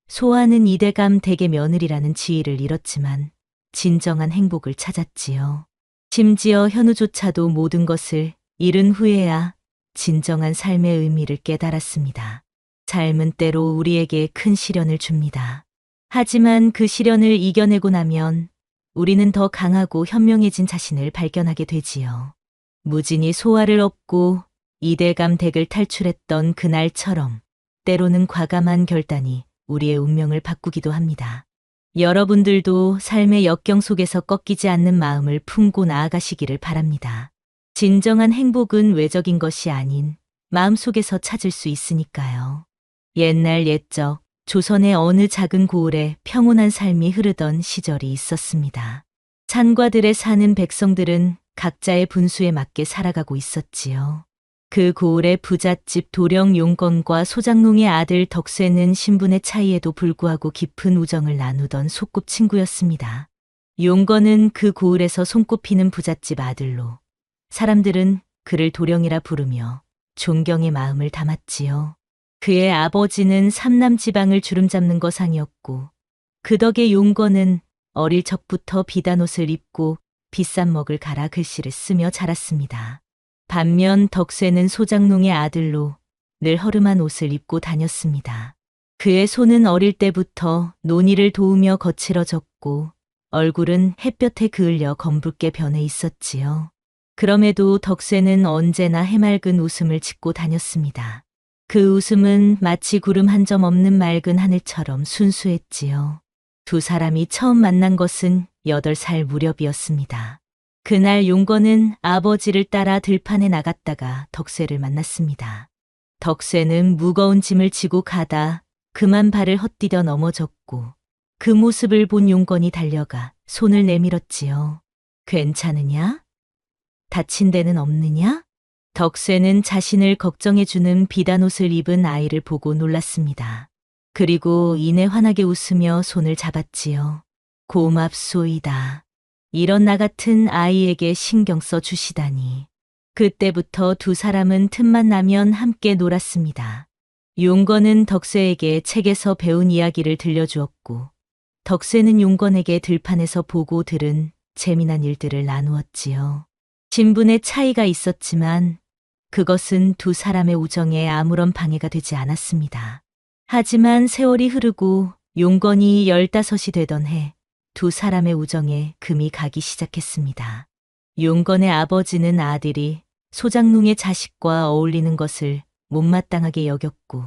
소아는 이대감 댁의 며느리라는 지위를 잃었지만 진정한 행복을 찾았지요. 심지어 현우조차도 모든 것을 잃은 후에야 진정한 삶의 의미를 깨달았습니다. 삶은 때로 우리에게 큰 시련을 줍니다. 하지만 그 시련을 이겨내고 나면 우리는 더 강하고 현명해진 자신을 발견하게 되지요. 무진이 소아를 얻고 이대감 댁을 탈출했던 그날처럼 때로는 과감한 결단이 우리의 운명을 바꾸기도 합니다. 여러분들도 삶의 역경 속에서 꺾이지 않는 마음을 품고 나아가시기를 바랍니다. 진정한 행복은 외적인 것이 아닌 마음속에서 찾을 수 있으니까요. 옛날 옛적 조선의 어느 작은 고을에 평온한 삶이 흐르던 시절이 있었습니다. 산과들에 사는 백성들은 각자의 분수에 맞게 살아가고 있었지요. 그 고을의 부잣집 도령 용건과 소장농의 아들 덕쇠는 신분의 차이에도 불구하고 깊은 우정을 나누던 소꿉친구였습니다. 용건은 그 고을에서 손꼽히는 부잣집 아들로 사람들은 그를 도령이라 부르며 존경의 마음을 담았지요. 그의 아버지는 삼남 지방을 주름잡는 거상이었고 그 덕에 용건은 어릴 적부터 비단 옷을 입고 비싼 먹을 갈아 글씨를 쓰며 자랐습니다. 반면 덕쇠는 소장농의 아들로 늘 허름한 옷을 입고 다녔습니다. 그의 손은 어릴 때부터 논일을 도우며 거칠어졌고 얼굴은 햇볕에 그을려 검붉게 변해 있었지요. 그럼에도 덕쇠는 언제나 해맑은 웃음을 짓고 다녔습니다. 그 웃음은 마치 구름 한 점 없는 맑은 하늘처럼 순수했지요. 두 사람이 처음 만난 것은 8살 무렵이었습니다. 그날 용건은 아버지를 따라 들판에 나갔다가 덕쇠를 만났습니다. 덕쇠는 무거운 짐을 지고 가다 그만 발을 헛디뎌 넘어졌고 그 모습을 본 용건이 달려가 손을 내밀었지요. 괜찮으냐? 다친 데는 없느냐? 덕쇠는 자신을 걱정해주는 비단옷을 입은 아이를 보고 놀랐습니다. 그리고 이내 환하게 웃으며 손을 잡았지요. 고맙소이다. 이런 나 같은 아이에게 신경 써 주시다니. 그때부터 두 사람은 틈만 나면 함께 놀았습니다. 용건은 덕쇠에게 책에서 배운 이야기를 들려주었고 덕쇠는 용건에게 들판에서 보고 들은 재미난 일들을 나누었지요. 신분의 차이가 있었지만 그것은 두 사람의 우정에 아무런 방해가 되지 않았습니다. 하지만 세월이 흐르고 용건이 15이 되던 해 두 사람의 우정에 금이 가기 시작했습니다. 용건의 아버지는 아들이 소장농의 자식과 어울리는 것을 못마땅하게 여겼고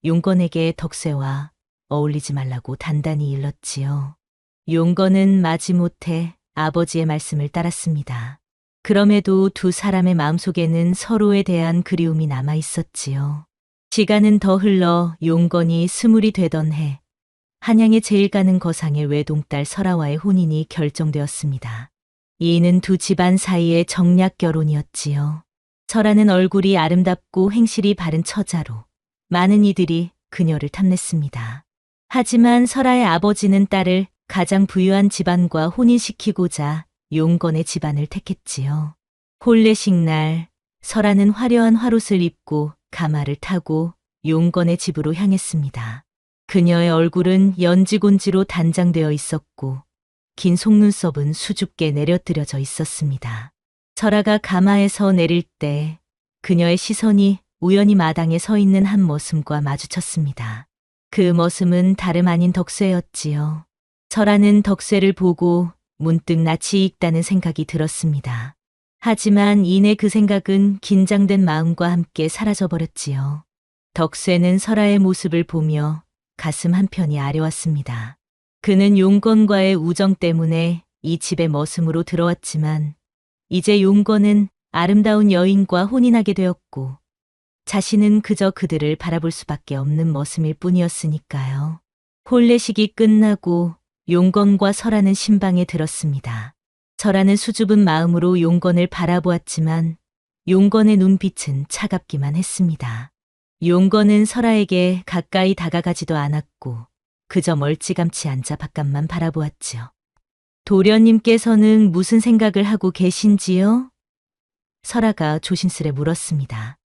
용건에게 덕세와 어울리지 말라고 단단히 일렀지요. 용건은 마지못해 아버지의 말씀을 따랐습니다. 그럼에도 두 사람의 마음속에는 서로에 대한 그리움이 남아 있었지요. 시간은 더 흘러 용건이 20이 되던 해 한양에 제일 가는 거상의 외동딸 설아와의 혼인이 결정되었습니다. 이는 두 집안 사이의 정략 결혼이었지요. 설아는 얼굴이 아름답고 행실이 바른 처자로 많은 이들이 그녀를 탐냈습니다. 하지만 설아의 아버지는 딸을 가장 부유한 집안과 혼인시키고자 용건의 집안을 택했지요. 혼례식 날 설아는 화려한 화롯을 입고 가마를 타고 용건의 집으로 향했습니다. 그녀의 얼굴은 연지곤지로 단장되어 있었고 긴 속눈썹은 수줍게 내려뜨려져 있었습니다. 설아가 가마에서 내릴 때 그녀의 시선이 우연히 마당에 서 있는 한 머슴과 마주쳤습니다. 그 머슴은 다름 아닌 덕세였지요. 설아는 덕세를 보고 문득 낯이 익다는 생각이 들었습니다. 하지만 이내 그 생각은 긴장된 마음과 함께 사라져버렸지요. 덕세는 설아의 모습을 보며 가슴 한편이 아려왔습니다. 그는 용건과의 우정 때문에 이 집에 머슴으로 들어왔지만 이제 용건은 아름다운 여인과 혼인하게 되었고 자신은 그저 그들을 바라볼 수밖에 없는 머슴일 뿐이었으니까요. 혼례식이 끝나고 용건과 설아는 신방에 들었습니다. 설아는 수줍은 마음으로 용건을 바라보았지만 용건의 눈빛은 차갑기만 했습니다. 용건은 설아에게 가까이 다가가지도 않았고 그저 멀찌감치 앉아 바깥만 바라보았지요. 도련님께서는 무슨 생각을 하고 계신지요? 설아가 조심스레 물었습니다.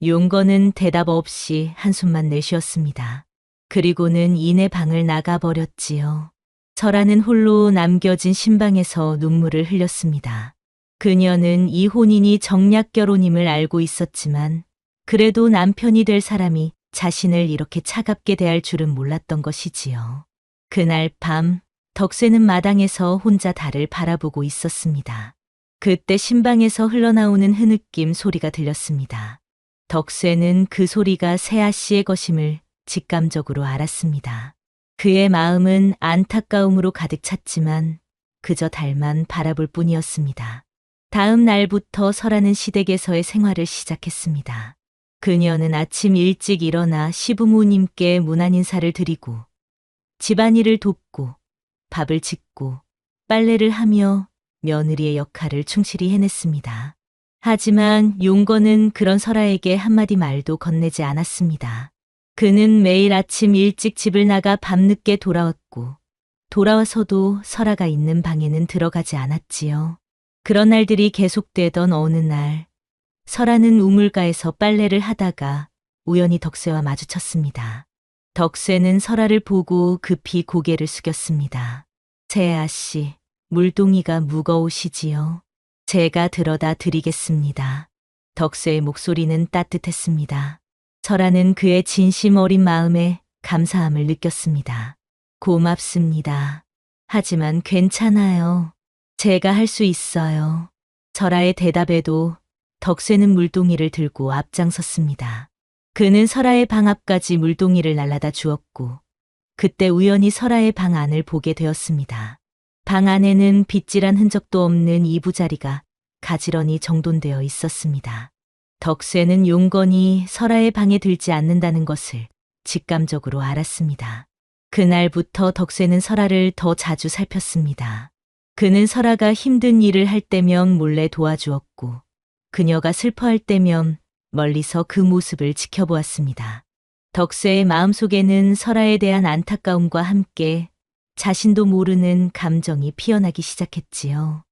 용건은 대답 없이 한숨만 내쉬었습니다. 그리고는 이내 방을 나가버렸지요. 설아는 홀로 남겨진 신방에서 눈물을 흘렸습니다. 그녀는 이 혼인이 정략 결혼임을 알고 있었지만 그래도 남편이 될 사람이 자신을 이렇게 차갑게 대할 줄은 몰랐던 것이지요. 그날 밤 덕세는 마당에서 혼자 달을 바라보고 있었습니다. 그때 신방에서 흘러나오는 흐느낌 소리가 들렸습니다. 덕세는 그 소리가 세아 씨의 것임을 직감적으로 알았습니다. 그의 마음은 안타까움으로 가득 찼지만 그저 달만 바라볼 뿐이었습니다. 다음 날부터 설아는 시댁에서의 생활을 시작했습니다. 그녀는 아침 일찍 일어나 시부모님께 문안 인사를 드리고 집안일을 돕고 밥을 짓고 빨래를 하며 며느리의 역할을 충실히 해냈습니다. 하지만 용건은 그런 설아에게 한마디 말도 건네지 않았습니다. 그는 매일 아침 일찍 집을 나가 밤늦게 돌아왔고 돌아와서도 설아가 있는 방에는 들어가지 않았지요. 그런 날들이 계속되던 어느 날 설아는 우물가에서 빨래를 하다가 우연히 덕세와 마주쳤습니다. 덕세는 설아를 보고 급히 고개를 숙였습니다. 세아 씨, 물동이가 무거우시지요? 제가 들어다 드리겠습니다. 덕세의 목소리는 따뜻했습니다. 설아는 그의 진심 어린 마음에 감사함을 느꼈습니다. 고맙습니다. 하지만 괜찮아요. 제가 할 수 있어요. 설아의 대답에도 덕세는 물동이를 들고 앞장섰습니다. 그는 설아의 방 앞까지 물동이를 날라다 주었고 그때 우연히 설아의 방 안을 보게 되었습니다. 방 안에는 빗질한 흔적도 없는 이부자리가 가지런히 정돈되어 있었습니다. 덕세는 용건이 설아의 방에 들지 않는다는 것을 직감적으로 알았습니다. 그날부터 덕세는 설아를 더 자주 살폈습니다. 그는 설아가 힘든 일을 할 때면 몰래 도와주었고 그녀가 슬퍼할 때면 멀리서 그 모습을 지켜보았습니다. 덕세의 마음속에는 설아에 대한 안타까움과 함께 자신도 모르는 감정이 피어나기 시작했지요.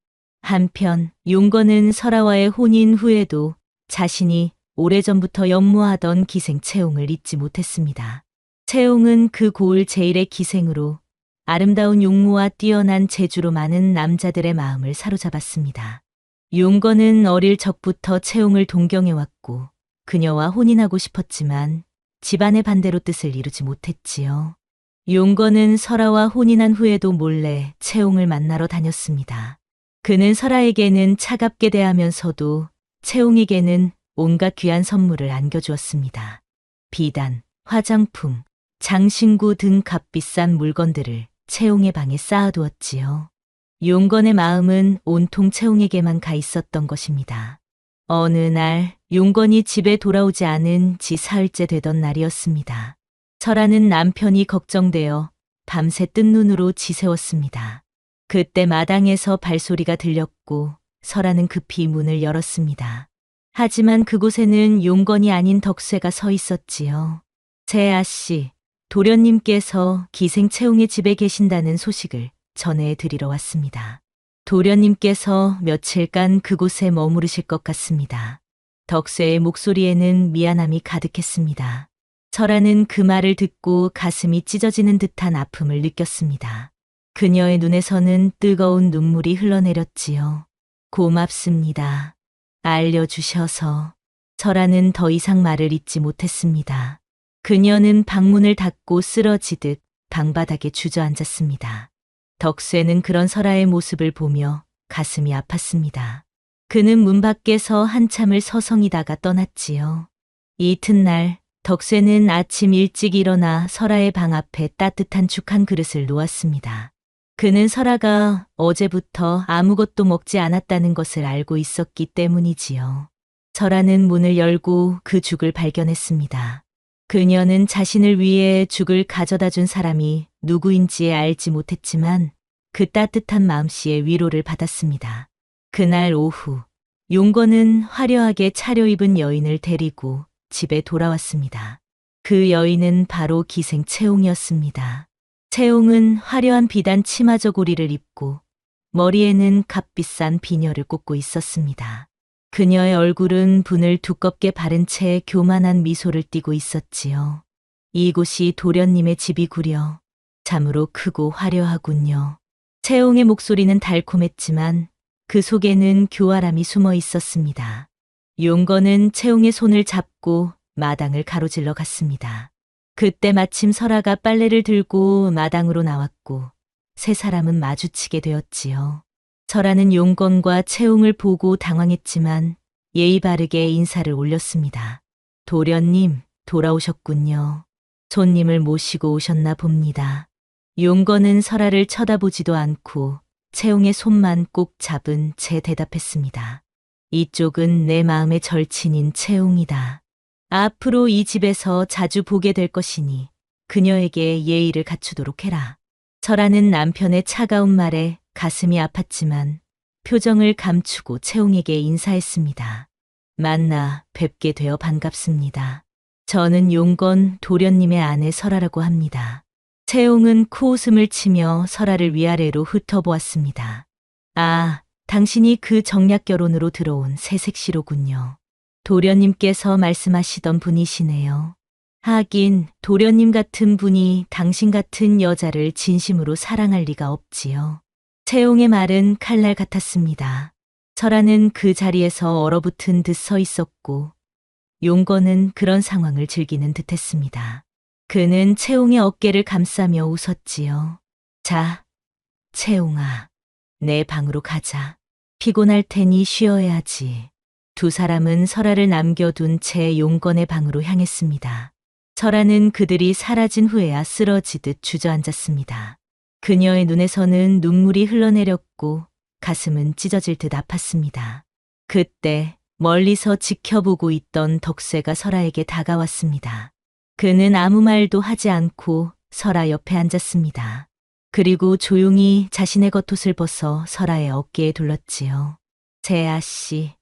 한편 용건은 설아와의 혼인 후에도 자신이 오래전부터 연모하던 기생 채용을 잊지 못했습니다. 채용은 그 고을 제일의 기생으로 아름다운 용모와 뛰어난 재주로 많은 남자들의 마음을 사로잡았습니다. 용건은 어릴 적부터 채용을 동경해왔고 그녀와 혼인하고 싶었지만 집안의 반대로 뜻을 이루지 못했지요. 용건은 설아와 혼인한 후에도 몰래 채용을 만나러 다녔습니다. 그는 설아에게는 차갑게 대하면서도 채용에게는 온갖 귀한 선물을 안겨주었습니다. 비단, 화장품, 장신구 등 값비싼 물건들을 채용의 방에 쌓아두었지요. 용건의 마음은 온통 채용에게만 가 있었던 것입니다. 어느 날 용건이 집에 돌아오지 않은 지 사흘째 되던 날이었습니다. 설아는 남편이 걱정되어 밤새 뜬 눈으로 지새웠습니다. 그때 마당에서 발소리가 들렸고 설아는 급히 문을 열었습니다. 하지만 그곳에는 용건이 아닌 덕쇠가 서 있었지요. 재아 씨, 도련님께서 기생채용의 집에 계신다는 소식을 전해드리러 왔습니다. 도련님께서 며칠간 그곳에 머무르실 것 같습니다. 덕쇠의 목소리에는 미안함이 가득했습니다. 설아는 그 말을 듣고 가슴이 찢어지는 듯한 아픔을 느꼈습니다. 그녀의 눈에서는 뜨거운 눈물이 흘러내렸지요. 고맙습니다. 알려주셔서. 설아는 더 이상 말을 잇지 못했습니다. 그녀는 방문을 닫고 쓰러지듯 방바닥에 주저앉았습니다. 덕쇠는 그런 설아의 모습을 보며 가슴이 아팠습니다. 그는 문 밖에서 한참을 서성이다가 떠났지요. 이튿날 덕쇠는 아침 일찍 일어나 설아의 방 앞에 따뜻한 죽 한 그릇을 놓았습니다. 그는 설아가 어제부터 아무것도 먹지 않았다는 것을 알고 있었기 때문이지요. 설아는 문을 열고 그 죽을 발견했습니다. 그녀는 자신을 위해 죽을 가져다 준 사람이 누구인지 알지 못했지만 그 따뜻한 마음씨의 위로를 받았습니다. 그날 오후, 용건은 화려하게 차려입은 여인을 데리고 집에 돌아왔습니다. 그 여인은 바로 기생 채용이었습니다. 채용은 화려한 비단 치마 저고리를 입고 머리에는 값비싼 비녀를 꽂고 있었습니다. 그녀의 얼굴은 분을 두껍게 바른 채 교만한 미소를 띠고 있었지요. 이곳이 도련님의 집이구려. 참으로 크고 화려하군요. 채용의 목소리는 달콤했지만 그 속에는 교활함이 숨어 있었습니다. 용건은 채용의 손을 잡고 마당을 가로질러 갔습니다. 그때 마침 설아가 빨래를 들고 마당으로 나왔고 세 사람은 마주치게 되었지요. 설아는 용건과 채용을 보고 당황했지만 예의 바르게 인사를 올렸습니다. 도련님, 돌아오셨군요. 손님을 모시고 오셨나 봅니다. 용건은 설아를 쳐다보지도 않고 채용의 손만 꼭 잡은 채 대답했습니다. 이쪽은 내 마음의 절친인 채용이다. 앞으로 이 집에서 자주 보게 될 것이니 그녀에게 예의를 갖추도록 해라. 설아는 남편의 차가운 말에 가슴이 아팠지만 표정을 감추고 채용에게 인사했습니다. 만나 뵙게 되어 반갑습니다. 저는 용건 도련님의 아내 설아라고 합니다. 채용은 코웃음을 치며 설아를 위아래로 훑어보았습니다. 아, 당신이 그 정략 결혼으로 들어온 새색시로군요. 도련님께서 말씀하시던 분이시네요. 하긴 도련님 같은 분이 당신 같은 여자를 진심으로 사랑할 리가 없지요. 채용의 말은 칼날 같았습니다. 설아는 그 자리에서 얼어붙은 듯 서 있었고 용건은 그런 상황을 즐기는 듯했습니다. 그는 채용의 어깨를 감싸며 웃었지요. 자, 채용아, 내 방으로 가자. 피곤할 테니 쉬어야지. 두 사람은 설아를 남겨둔 채 용건의 방으로 향했습니다. 설아는 그들이 사라진 후에야 쓰러지듯 주저앉았습니다. 그녀의 눈에서는 눈물이 흘러내렸고 가슴은 찢어질 듯 아팠습니다. 그때 멀리서 지켜보고 있던 덕쇠가 설아에게 다가왔습니다. 그는 아무 말도 하지 않고 설아 옆에 앉았습니다. 그리고 조용히 자신의 겉옷을 벗어 설아의 어깨에 둘렀지요. 재아 씨,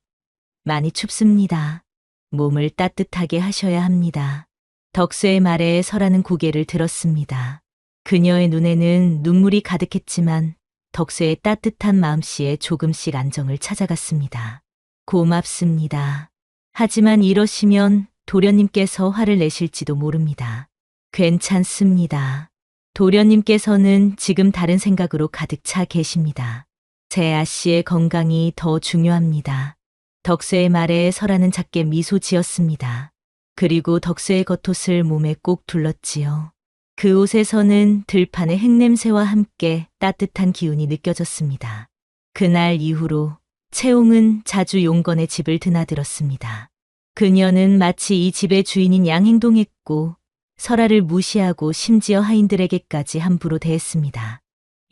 많이 춥습니다. 몸을 따뜻하게 하셔야 합니다. 덕쇠의 말에 설아는 고개를 들었습니다. 그녀의 눈에는 눈물이 가득했지만 덕쇠의 따뜻한 마음씨에 조금씩 안정을 찾아갔습니다. 고맙습니다. 하지만 이러시면 도련님께서 화를 내실지도 모릅니다. 괜찮습니다. 도련님께서는 지금 다른 생각으로 가득 차 계십니다. 재아 씨의 건강이 더 중요합니다. 덕쇠의 말에 설아는 작게 미소 지었습니다. 그리고 덕쇠의 겉옷을 몸에 꼭 둘렀지요. 그 옷에서는 들판의 흙냄새와 함께 따뜻한 기운이 느껴졌습니다. 그날 이후로 채용은 자주 용건의 집을 드나들었습니다. 그녀는 마치 이 집의 주인인 양 행동했고 설아를 무시하고 심지어 하인들에게까지 함부로 대했습니다.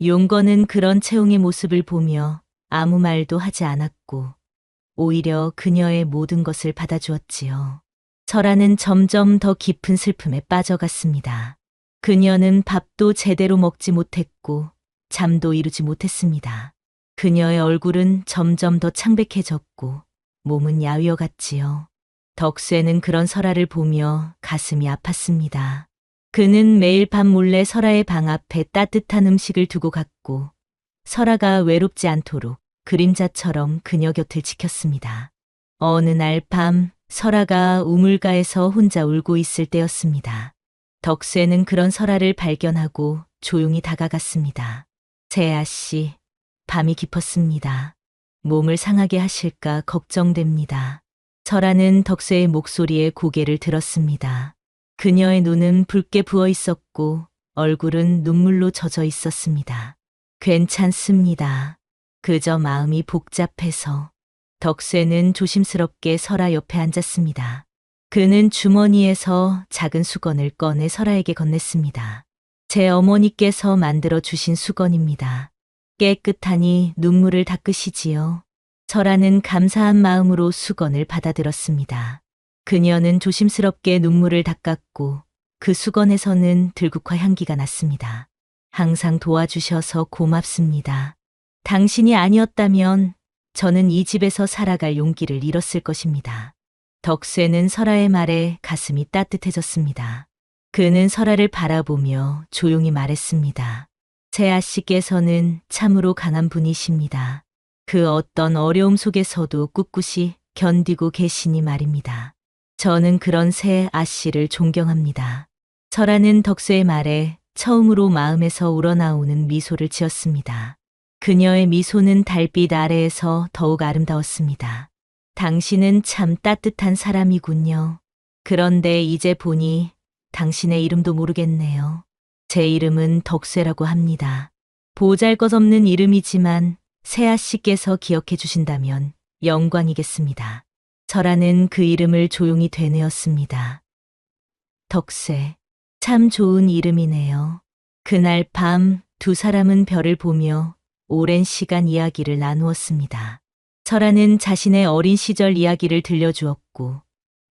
용건은 그런 채용의 모습을 보며 아무 말도 하지 않았고 오히려 그녀의 모든 것을 받아주었지요. 설아는 점점 더 깊은 슬픔에 빠져갔습니다. 그녀는 밥도 제대로 먹지 못했고 잠도 이루지 못했습니다. 그녀의 얼굴은 점점 더 창백해졌고 몸은 야위어 갔지요. 덕쇠는 그런 설아를 보며 가슴이 아팠습니다. 그는 매일 밤 몰래 설아의 방 앞에 따뜻한 음식을 두고 갔고 설아가 외롭지 않도록 그림자처럼 그녀 곁을 지켰습니다. 어느 날 밤 설아가 우물가에서 혼자 울고 있을 때였습니다. 덕쇠는 그런 설아를 발견하고 조용히 다가갔습니다. 세아 씨, 밤이 깊었습니다. 몸을 상하게 하실까 걱정됩니다. 설아는 덕쇠의 목소리에 고개를 들었습니다. 그녀의 눈은 붉게 부어 있었고 얼굴은 눈물로 젖어 있었습니다. 괜찮습니다. 그저 마음이 복잡해서. 덕쇠는 조심스럽게 설아 옆에 앉았습니다. 그는 주머니에서 작은 수건을 꺼내 설아에게 건넸습니다. 제 어머니께서 만들어 주신 수건입니다. 깨끗하니 눈물을 닦으시지요. 설아는 감사한 마음으로 수건을 받아들었습니다. 그녀는 조심스럽게 눈물을 닦았고 그 수건에서는 들국화 향기가 났습니다. 항상 도와주셔서 고맙습니다. 당신이 아니었다면 저는 이 집에서 살아갈 용기를 잃었을 것입니다. 덕쇠는 설아의 말에 가슴이 따뜻해졌습니다. 그는 설아를 바라보며 조용히 말했습니다. 세아 씨께서는 참으로 강한 분이십니다. 그 어떤 어려움 속에서도 꿋꿋이 견디고 계시니 말입니다. 저는 그런 세아 씨를 존경합니다. 설아는 덕쇠의 말에 처음으로 마음에서 우러나오는 미소를 지었습니다. 그녀의 미소는 달빛 아래에서 더욱 아름다웠습니다. 당신은 참 따뜻한 사람이군요. 그런데 이제 보니 당신의 이름도 모르겠네요. 제 이름은 덕쇠라고 합니다. 보잘것없는 이름이지만 세아 씨께서 기억해 주신다면 영광이겠습니다. 설아는 그 이름을 조용히 되뇌었습니다. 덕쇠, 참 좋은 이름이네요. 그날 밤 두 사람은 별을 보며 오랜 시간 이야기를 나누었습니다. 설아는 자신의 어린 시절 이야기를 들려주었고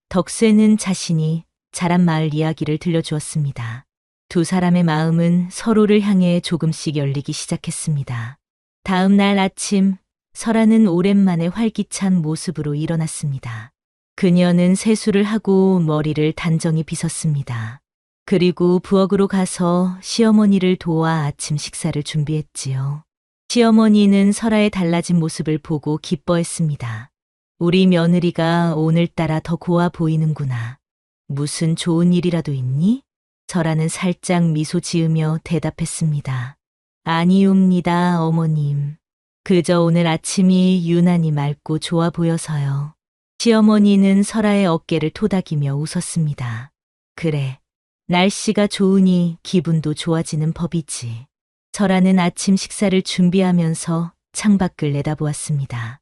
덕쇠는 자신이 자란 마을 이야기를 들려주었습니다. 두 사람의 마음은 서로를 향해 조금씩 열리기 시작했습니다. 다음 날 아침 설아는 오랜만에 활기찬 모습으로 일어났습니다. 그녀는 세수를 하고 머리를 단정히 빗었습니다. 그리고 부엌으로 가서 시어머니를 도와 아침 식사를 준비했지요. 시어머니는 설아의 달라진 모습을 보고 기뻐했습니다. 우리 며느리가 오늘따라 더 고와 보이는구나. 무슨 좋은 일이라도 있니? 설아는 살짝 미소 지으며 대답했습니다. 아니옵니다, 어머님. 그저 오늘 아침이 유난히 맑고 좋아 보여서요. 시어머니는 설아의 어깨를 토닥이며 웃었습니다. 그래, 날씨가 좋으니 기분도 좋아지는 법이지. 설아는 아침 식사를 준비하면서 창밖을 내다보았습니다.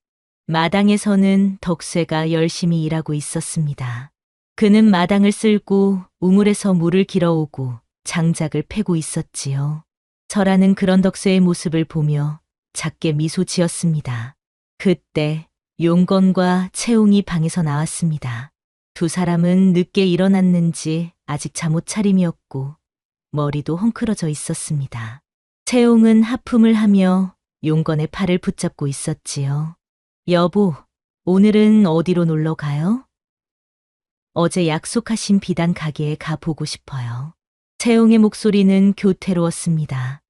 마당에서는 덕쇠가 열심히 일하고 있었습니다. 그는 마당을 쓸고 우물에서 물을 길어오고 장작을 패고 있었지요. 설아는 그런 덕쇠의 모습을 보며 작게 미소 지었습니다. 그때 용건과 채용이 방에서 나왔습니다. 두 사람은 늦게 일어났는지 아직 잠옷 차림이었고 머리도 헝클어져 있었습니다. 채용은 하품을 하며 용건의 팔을 붙잡고 있었지요. 여보, 오늘은 어디로 놀러 가요? 어제 약속하신 비단 가게에 가보고 싶어요. 채용의 목소리는 교태로웠습니다.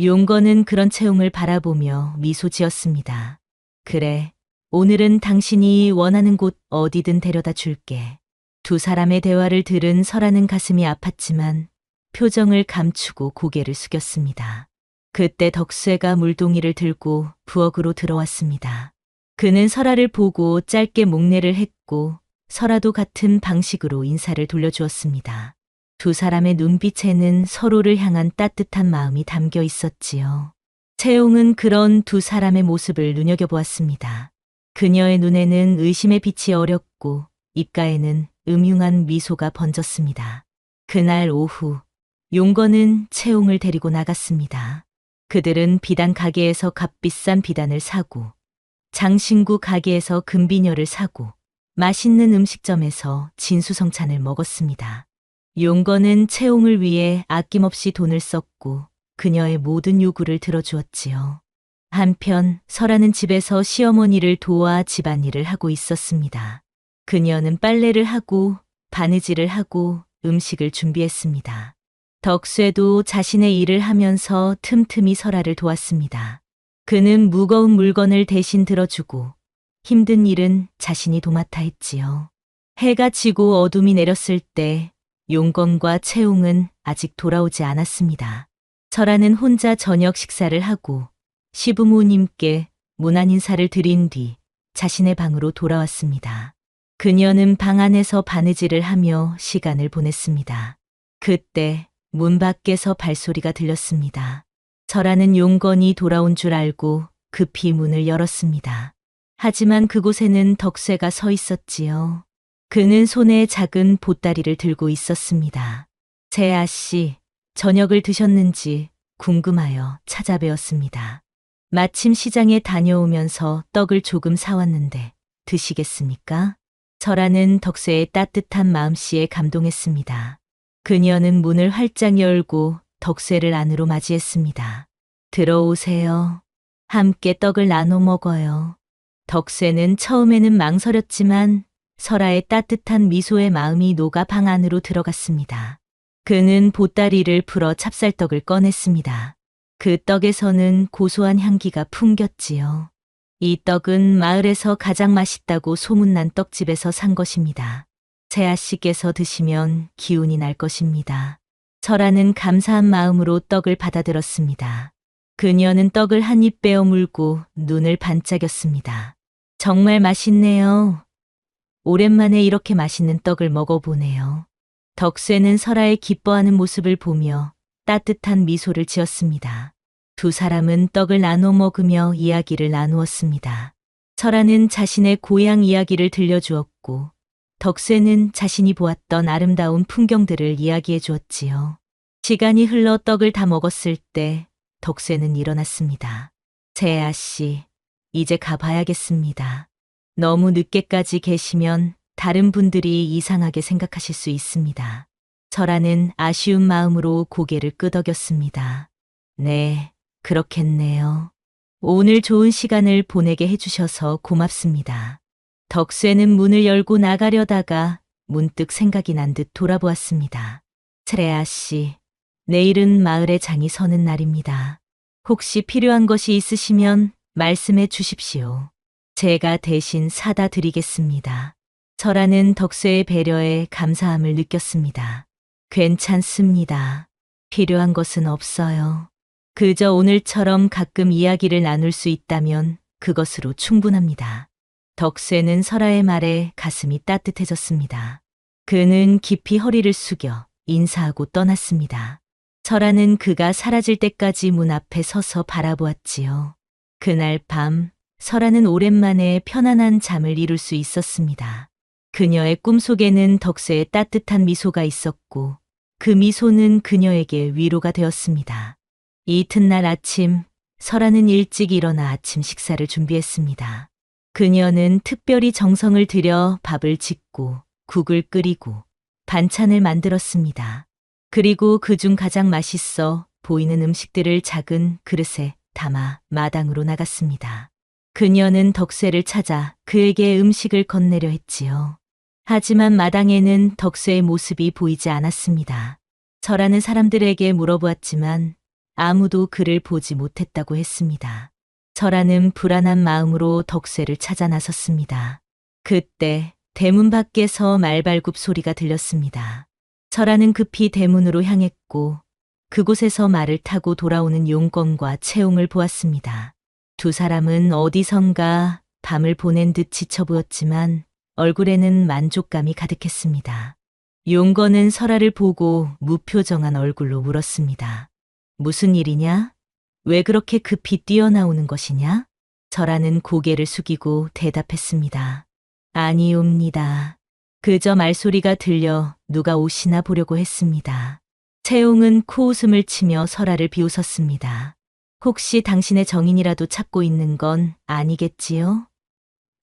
용건은 그런 채용을 바라보며 미소 지었습니다. 그래, 오늘은 당신이 원하는 곳 어디든 데려다 줄게. 두 사람의 대화를 들은 설아는 가슴이 아팠지만 표정을 감추고 고개를 숙였습니다. 그때 덕쇠가 물동이를 들고 부엌으로 들어왔습니다. 그는 설아를 보고 짧게 목례를 했고 설아도 같은 방식으로 인사를 돌려주었습니다. 두 사람의 눈빛에는 서로를 향한 따뜻한 마음이 담겨 있었지요. 채용은 그런 두 사람의 모습을 눈여겨보았습니다. 그녀의 눈에는 의심의 빛이 어렸고 입가에는 음흉한 미소가 번졌습니다. 그날 오후 용건은 채용을 데리고 나갔습니다. 그들은 비단 가게에서 값비싼 비단을 사고 장신구 가게에서 금비녀를 사고 맛있는 음식점에서 진수성찬을 먹었습니다. 용건은 채용을 위해 아낌없이 돈을 썼고 그녀의 모든 요구를 들어주었지요. 한편 설아는 집에서 시어머니를 도와 집안일을 하고 있었습니다. 그녀는 빨래를 하고 바느질을 하고 음식을 준비했습니다. 덕쇠도 자신의 일을 하면서 틈틈이 설아를 도왔습니다. 그는 무거운 물건을 대신 들어주고 힘든 일은 자신이 도맡아 했지요. 해가 지고 어둠이 내렸을 때 용건과 채용은 아직 돌아오지 않았습니다. 설아는 혼자 저녁 식사를 하고 시부모님께 문안 인사를 드린 뒤 자신의 방으로 돌아왔습니다. 그녀는 방 안에서 바느질을 하며 시간을 보냈습니다. 그때 문 밖에서 발소리가 들렸습니다. 설아는 용건이 돌아온 줄 알고 급히 문을 열었습니다. 하지만 그곳에는 덕쇠가 서 있었지요. 그는 손에 작은 보따리를 들고 있었습니다. 재아 씨, 저녁을 드셨는지 궁금하여 찾아뵈었습니다. 마침 시장에 다녀오면서 떡을 조금 사왔는데 드시겠습니까? 설아는 덕쇠의 따뜻한 마음씨에 감동했습니다. 그녀는 문을 활짝 열고 덕쇠를 안으로 맞이했습니다. 들어오세요. 함께 떡을 나눠 먹어요. 덕쇠는 처음에는 망설였지만 설아의 따뜻한 미소에 마음이 녹아 방 안으로 들어갔습니다. 그는 보따리를 풀어 찹쌀떡을 꺼냈습니다. 그 떡에서는 고소한 향기가 풍겼지요. 이 떡은 마을에서 가장 맛있다고 소문난 떡집에서 산 것입니다. 재아 씨께서 드시면 기운이 날 것입니다. 설아는 감사한 마음으로 떡을 받아들었습니다. 그녀는 떡을 한 입 베어 물고 눈을 반짝였습니다. 정말 맛있네요. 오랜만에 이렇게 맛있는 떡을 먹어보네요. 덕쇠는 설아의 기뻐하는 모습을 보며 따뜻한 미소를 지었습니다. 두 사람은 떡을 나눠 먹으며 이야기를 나누었습니다. 설아는 자신의 고향 이야기를 들려주었고 덕쇠는 자신이 보았던 아름다운 풍경들을 이야기해 주었지요. 시간이 흘러 떡을 다 먹었을 때 덕쇠는 일어났습니다. 재아 씨, 이제 가봐야겠습니다. 너무 늦게까지 계시면 다른 분들이 이상하게 생각하실 수 있습니다. 설아는 아쉬운 마음으로 고개를 끄덕였습니다. 네, 그렇겠네요. 오늘 좋은 시간을 보내게 해주셔서 고맙습니다. 덕쇠는 문을 열고 나가려다가 문득 생각이 난 듯 돌아보았습니다. 재아 씨, 내일은 마을에 장이 서는 날입니다. 혹시 필요한 것이 있으시면 말씀해 주십시오. 제가 대신 사다 드리겠습니다. 설아는 덕쇠의 배려에 감사함을 느꼈습니다. 괜찮습니다. 필요한 것은 없어요. 그저 오늘처럼 가끔 이야기를 나눌 수 있다면 그것으로 충분합니다. 덕쇠는 설아의 말에 가슴이 따뜻해졌습니다. 그는 깊이 허리를 숙여 인사하고 떠났습니다. 설아는 그가 사라질 때까지 문 앞에 서서 바라보았지요. 그날 밤 설아는 오랜만에 편안한 잠을 이룰 수 있었습니다. 그녀의 꿈속에는 덕쇠의 따뜻한 미소가 있었고 그 미소는 그녀에게 위로가 되었습니다. 이튿날 아침 설아는 일찍 일어나 아침 식사를 준비했습니다. 그녀는 특별히 정성을 들여 밥을 짓고 국을 끓이고 반찬을 만들었습니다. 그리고 그중 가장 맛있어 보이는 음식들을 작은 그릇에 담아 마당으로 나갔습니다. 그녀는 덕쇠를 찾아 그에게 음식을 건네려 했지요. 하지만 마당에는 덕쇠의 모습이 보이지 않았습니다. 설아는 사람들에게 물어보았지만 아무도 그를 보지 못했다고 했습니다. 설아는 불안한 마음으로 덕쇠를 찾아 나섰습니다. 그때 대문 밖에서 말발굽 소리가 들렸습니다. 설아는 급히 대문으로 향했고 그곳에서 말을 타고 돌아오는 용건과 채용을 보았습니다. 두 사람은 어디선가 밤을 보낸 듯 지쳐 보였지만 얼굴에는 만족감이 가득했습니다. 용건은 설아를 보고 무표정한 얼굴로 물었습니다. 무슨 일이냐? 왜 그렇게 급히 뛰어나오는 것이냐? 설아는 고개를 숙이고 대답했습니다. 아니옵니다. 그저 말소리가 들려 누가 오시나 보려고 했습니다. 채용은 코웃음을 치며 설아를 비웃었습니다. 혹시 당신의 정인이라도 찾고 있는 건 아니겠지요?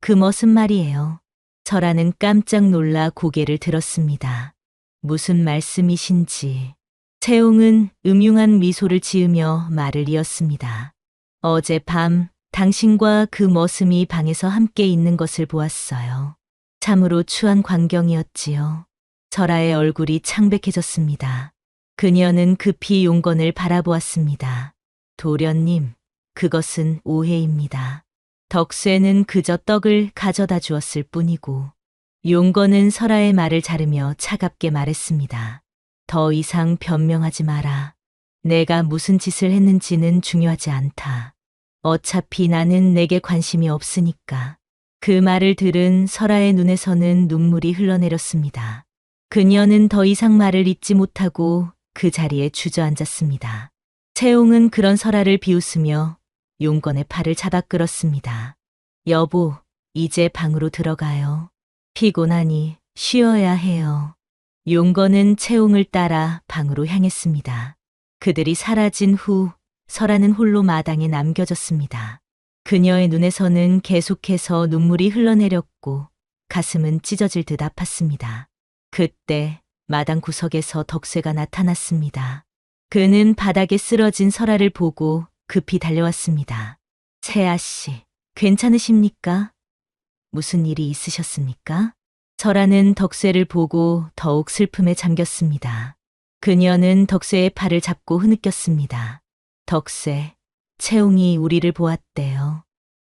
그 멋은 말이에요. 설아는 깜짝 놀라 고개를 들었습니다. 무슨 말씀이신지. 채용은 음흉한 미소를 지으며 말을 이었습니다. 어젯밤 당신과 그 머슴이 방에서 함께 있는 것을 보았어요. 참으로 추한 광경이었지요. 설아의 얼굴이 창백해졌습니다. 그녀는 급히 용건을 바라보았습니다. 도련님, 그것은 오해입니다. 덕쇠는 그저 떡을 가져다 주었을 뿐이고, 용건은 설아의 말을 자르며 차갑게 말했습니다. 더 이상 변명하지 마라. 내가 무슨 짓을 했는지는 중요하지 않다. 어차피 나는 내게 관심이 없으니까. 그 말을 들은 설아의 눈에서는 눈물이 흘러내렸습니다. 그녀는 더 이상 말을 잇지 못하고 그 자리에 주저앉았습니다. 채용은 그런 설아를 비웃으며 용건의 팔을 잡아 끌었습니다. 여보, 이제 방으로 들어가요. 피곤하니 쉬어야 해요. 용건은 채용을 따라 방으로 향했습니다. 그들이 사라진 후 설아는 홀로 마당에 남겨졌습니다. 그녀의 눈에서는 계속해서 눈물이 흘러내렸고 가슴은 찢어질 듯 아팠습니다. 그때 마당 구석에서 덕쇠가 나타났습니다. 그는 바닥에 쓰러진 설아를 보고 급히 달려왔습니다. 세아 씨, 괜찮으십니까? 무슨 일이 있으셨습니까? 설아는 덕쇠를 보고 더욱 슬픔에 잠겼습니다. 그녀는 덕쇠의 팔을 잡고 흐느꼈습니다. 덕쇠, 채용이 우리를 보았대요.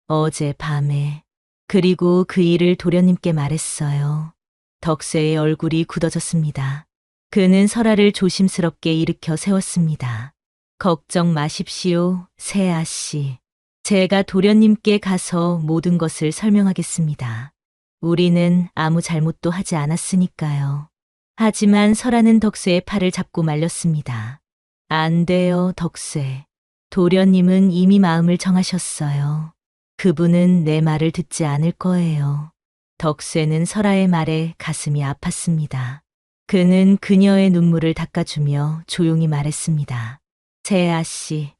어제 밤에. 그리고 그 일을 도련님께 말했어요. 덕쇠의 얼굴이 굳어졌습니다. 그는 설아를 조심스럽게 일으켜 세웠습니다. 걱정 마십시오, 세아 씨. 제가 도련님께 가서 모든 것을 설명하겠습니다. 우리는 아무 잘못도 하지 않았으니까요. 하지만 설아는 덕쇠의 팔을 잡고 말렸습니다. 안 돼요, 덕쇠. 도련님은 이미 마음을 정하셨어요. 그분은 내 말을 듣지 않을 거예요. 덕쇠는 설아의 말에 가슴이 아팠습니다. 그는 그녀의 눈물을 닦아주며 조용히 말했습니다. 세아 씨,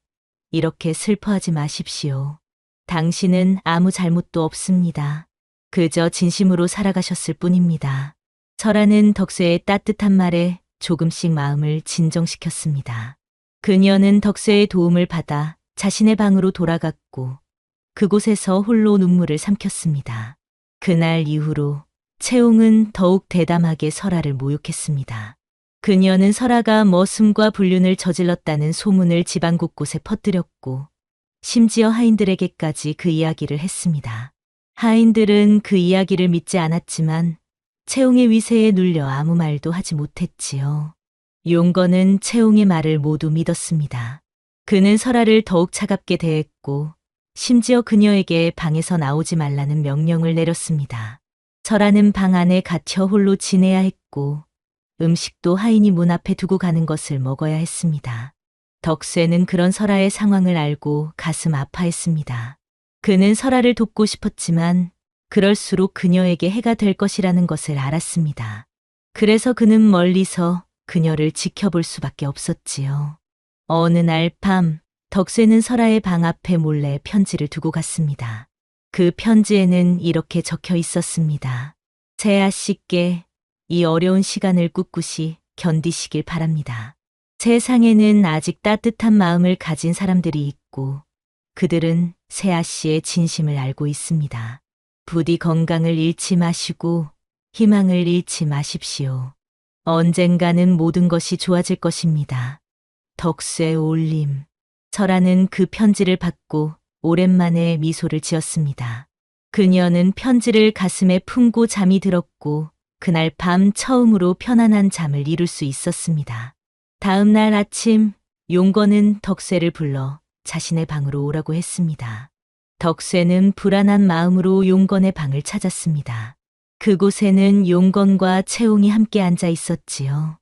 이렇게 슬퍼하지 마십시오. 당신은 아무 잘못도 없습니다. 그저 진심으로 살아가셨을 뿐입니다. 설아는 덕쇠의 따뜻한 말에 조금씩 마음을 진정시켰습니다. 그녀는 덕쇠의 도움을 받아 자신의 방으로 돌아갔고 그곳에서 홀로 눈물을 삼켰습니다. 그날 이후로 채용은 더욱 대담하게 설아를 모욕했습니다. 그녀는 설아가 머슴과 불륜을 저질렀다는 소문을 집안 곳곳에 퍼뜨렸고 심지어 하인들에게까지 그 이야기를 했습니다. 하인들은 그 이야기를 믿지 않았지만 채용의 위세에 눌려 아무 말도 하지 못했지요. 용건은 채용의 말을 모두 믿었습니다. 그는 설아를 더욱 차갑게 대했고 심지어 그녀에게 방에서 나오지 말라는 명령을 내렸습니다. 설아는 방 안에 갇혀 홀로 지내야 했고 음식도 하인이 문 앞에 두고 가는 것을 먹어야 했습니다. 덕쇠는 그런 설아의 상황을 알고 가슴 아파했습니다. 그는 설아를 돕고 싶었지만 그럴수록 그녀에게 해가 될 것이라는 것을 알았습니다. 그래서 그는 멀리서 그녀를 지켜볼 수밖에 없었지요. 어느 날 밤, 덕쇠는 설아의 방 앞에 몰래 편지를 두고 갔습니다. 그 편지에는 이렇게 적혀 있었습니다. 세아 씨께 이 어려운 시간을 꿋꿋이 견디시길 바랍니다. 세상에는 아직 따뜻한 마음을 가진 사람들이 있고 그들은 세아 씨의 진심을 알고 있습니다. 부디 건강을 잃지 마시고 희망을 잃지 마십시오. 언젠가는 모든 것이 좋아질 것입니다. 덕쇠 올림. 설아는 그 편지를 받고 오랜만에 미소를 지었습니다. 그녀는 편지를 가슴에 품고 잠이 들었고 그날 밤 처음으로 편안한 잠을 이룰 수 있었습니다. 다음 날 아침 용건은 덕쇠를 불러 자신의 방으로 오라고 했습니다. 덕쇠는 불안한 마음으로 용건의 방을 찾았습니다. 그곳에는 용건과 채용이 함께 앉아 있었지요.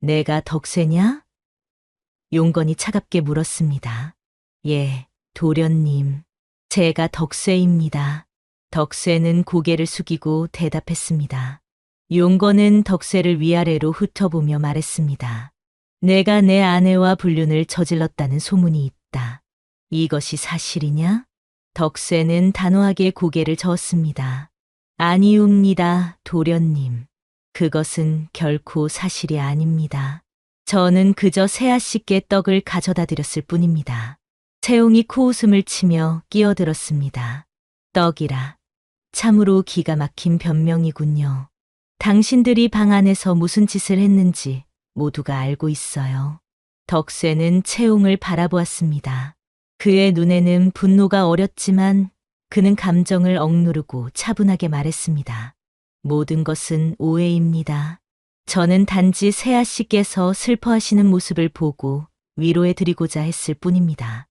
내가 덕쇠냐? 용건이 차갑게 물었습니다. 예, 도련님. 제가 덕쇠입니다. 덕쇠는 고개를 숙이고 대답했습니다. 용건은 덕쇠를 위아래로 훑어보며 말했습니다. 내가 내 아내와 불륜을 저질렀다는 소문이 있다. 이것이 사실이냐? 덕쇠는 단호하게 고개를 저었습니다. 아니옵니다, 도련님. 그것은 결코 사실이 아닙니다. 저는 그저 세아 씨께 떡을 가져다 드렸을 뿐입니다. 채용이 코웃음을 치며 끼어들었습니다. 떡이라. 참으로 기가 막힌 변명이군요. 당신들이 방 안에서 무슨 짓을 했는지 모두가 알고 있어요. 덕쇠는 채용을 바라보았습니다. 그의 눈에는 분노가 어렸지만 그는 감정을 억누르고 차분하게 말했습니다. 모든 것은 오해입니다. 저는 단지 세아 씨께서 슬퍼하시는 모습을 보고 위로해 드리고자 했을 뿐입니다.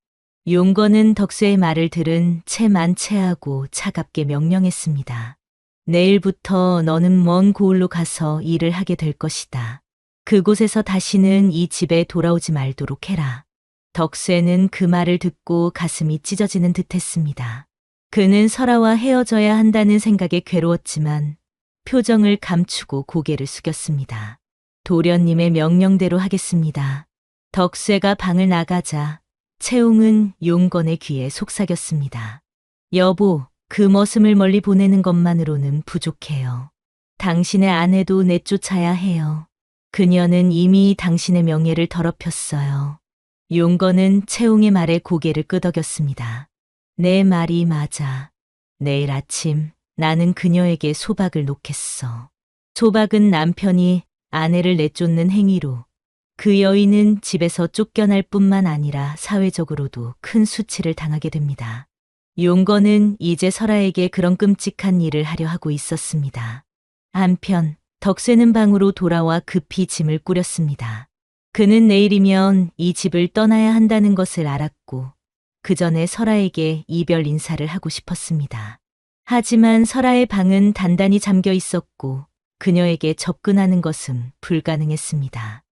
용건은 덕쇠의 말을 들은 채 만체하고 차갑게 명령했습니다. 내일부터 너는 먼 고을로 가서 일을 하게 될 것이다. 그곳에서 다시는 이 집에 돌아오지 말도록 해라. 덕쇠는 그 말을 듣고 가슴이 찢어지는 듯 했습니다. 그는 설아와 헤어져야 한다는 생각에 괴로웠지만 표정을 감추고 고개를 숙였습니다. 도련님의 명령대로 하겠습니다. 덕쇠가 방을 나가자 채용은 용건의 귀에 속삭였습니다. 여보, 그 머슴을 멀리 보내는 것만으로는 부족해요. 당신의 아내도 내쫓아야 해요. 그녀는 이미 당신의 명예를 더럽혔어요. 용건은 채용의 말에 고개를 끄덕였습니다. 내 말이 맞아. 내일 아침 나는 그녀에게 소박을 놓겠어. 소박은 남편이 아내를 내쫓는 행위로 그 여인은 집에서 쫓겨날 뿐만 아니라 사회적으로도 큰 수치를 당하게 됩니다. 용건은 이제 설아에게 그런 끔찍한 일을 하려 하고 있었습니다. 한편 덕쇠는 방으로 돌아와 급히 짐을 꾸렸습니다. 그는 내일이면 이 집을 떠나야 한다는 것을 알았고 그 전에 설아에게 이별 인사를 하고 싶었습니다. 하지만 설아의 방은 단단히 잠겨 있었고 그녀에게 접근하는 것은 불가능했습니다.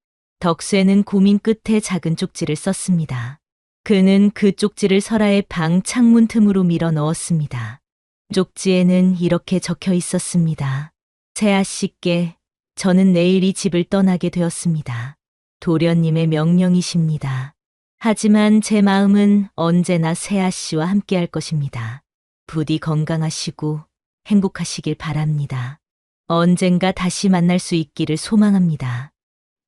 덕쇠는 고민 끝에 작은 쪽지를 썼습니다. 그는 그 쪽지를 설아의 방 창문 틈으로 밀어 넣었습니다. 쪽지에는 이렇게 적혀 있었습니다. 세아 씨께 저는 내일 이 집을 떠나게 되었습니다. 도련님의 명령이십니다. 하지만 제 마음은 언제나 세아 씨와 함께할 것입니다. 부디 건강하시고 행복하시길 바랍니다. 언젠가 다시 만날 수 있기를 소망합니다.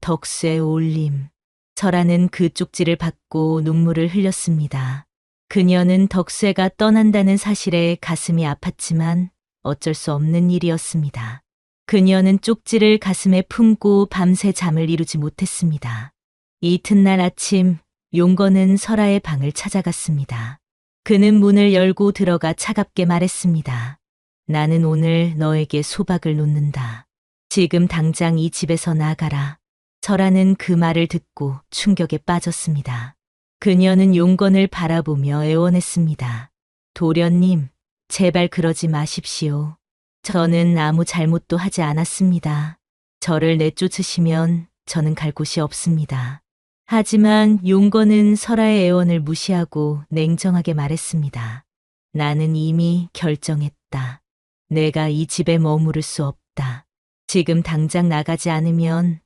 덕쇠 올림. 설아는 그 쪽지를 받고 눈물을 흘렸습니다. 그녀는 덕쇠가 떠난다는 사실에 가슴이 아팠지만 어쩔 수 없는 일이었습니다. 그녀는 쪽지를 가슴에 품고 밤새 잠을 이루지 못했습니다. 이튿날 아침 용건은 설아의 방을 찾아갔습니다. 그는 문을 열고 들어가 차갑게 말했습니다. 나는 오늘 너에게 소박을 놓는다. 지금 당장 이 집에서 나가라. 설아는 그 말을 듣고 충격에 빠졌습니다. 그녀는 용건을 바라보며 애원했습니다. 도련님, 제발 그러지 마십시오. 저는 아무 잘못도 하지 않았습니다. 저를 내쫓으시면 저는 갈 곳이 없습니다. 하지만 용건은 설아의 애원을 무시하고 냉정하게 말했습니다. 나는 이미 결정했다. 내가 이 집에 머무를 수 없다. 지금 당장 나가지 않으면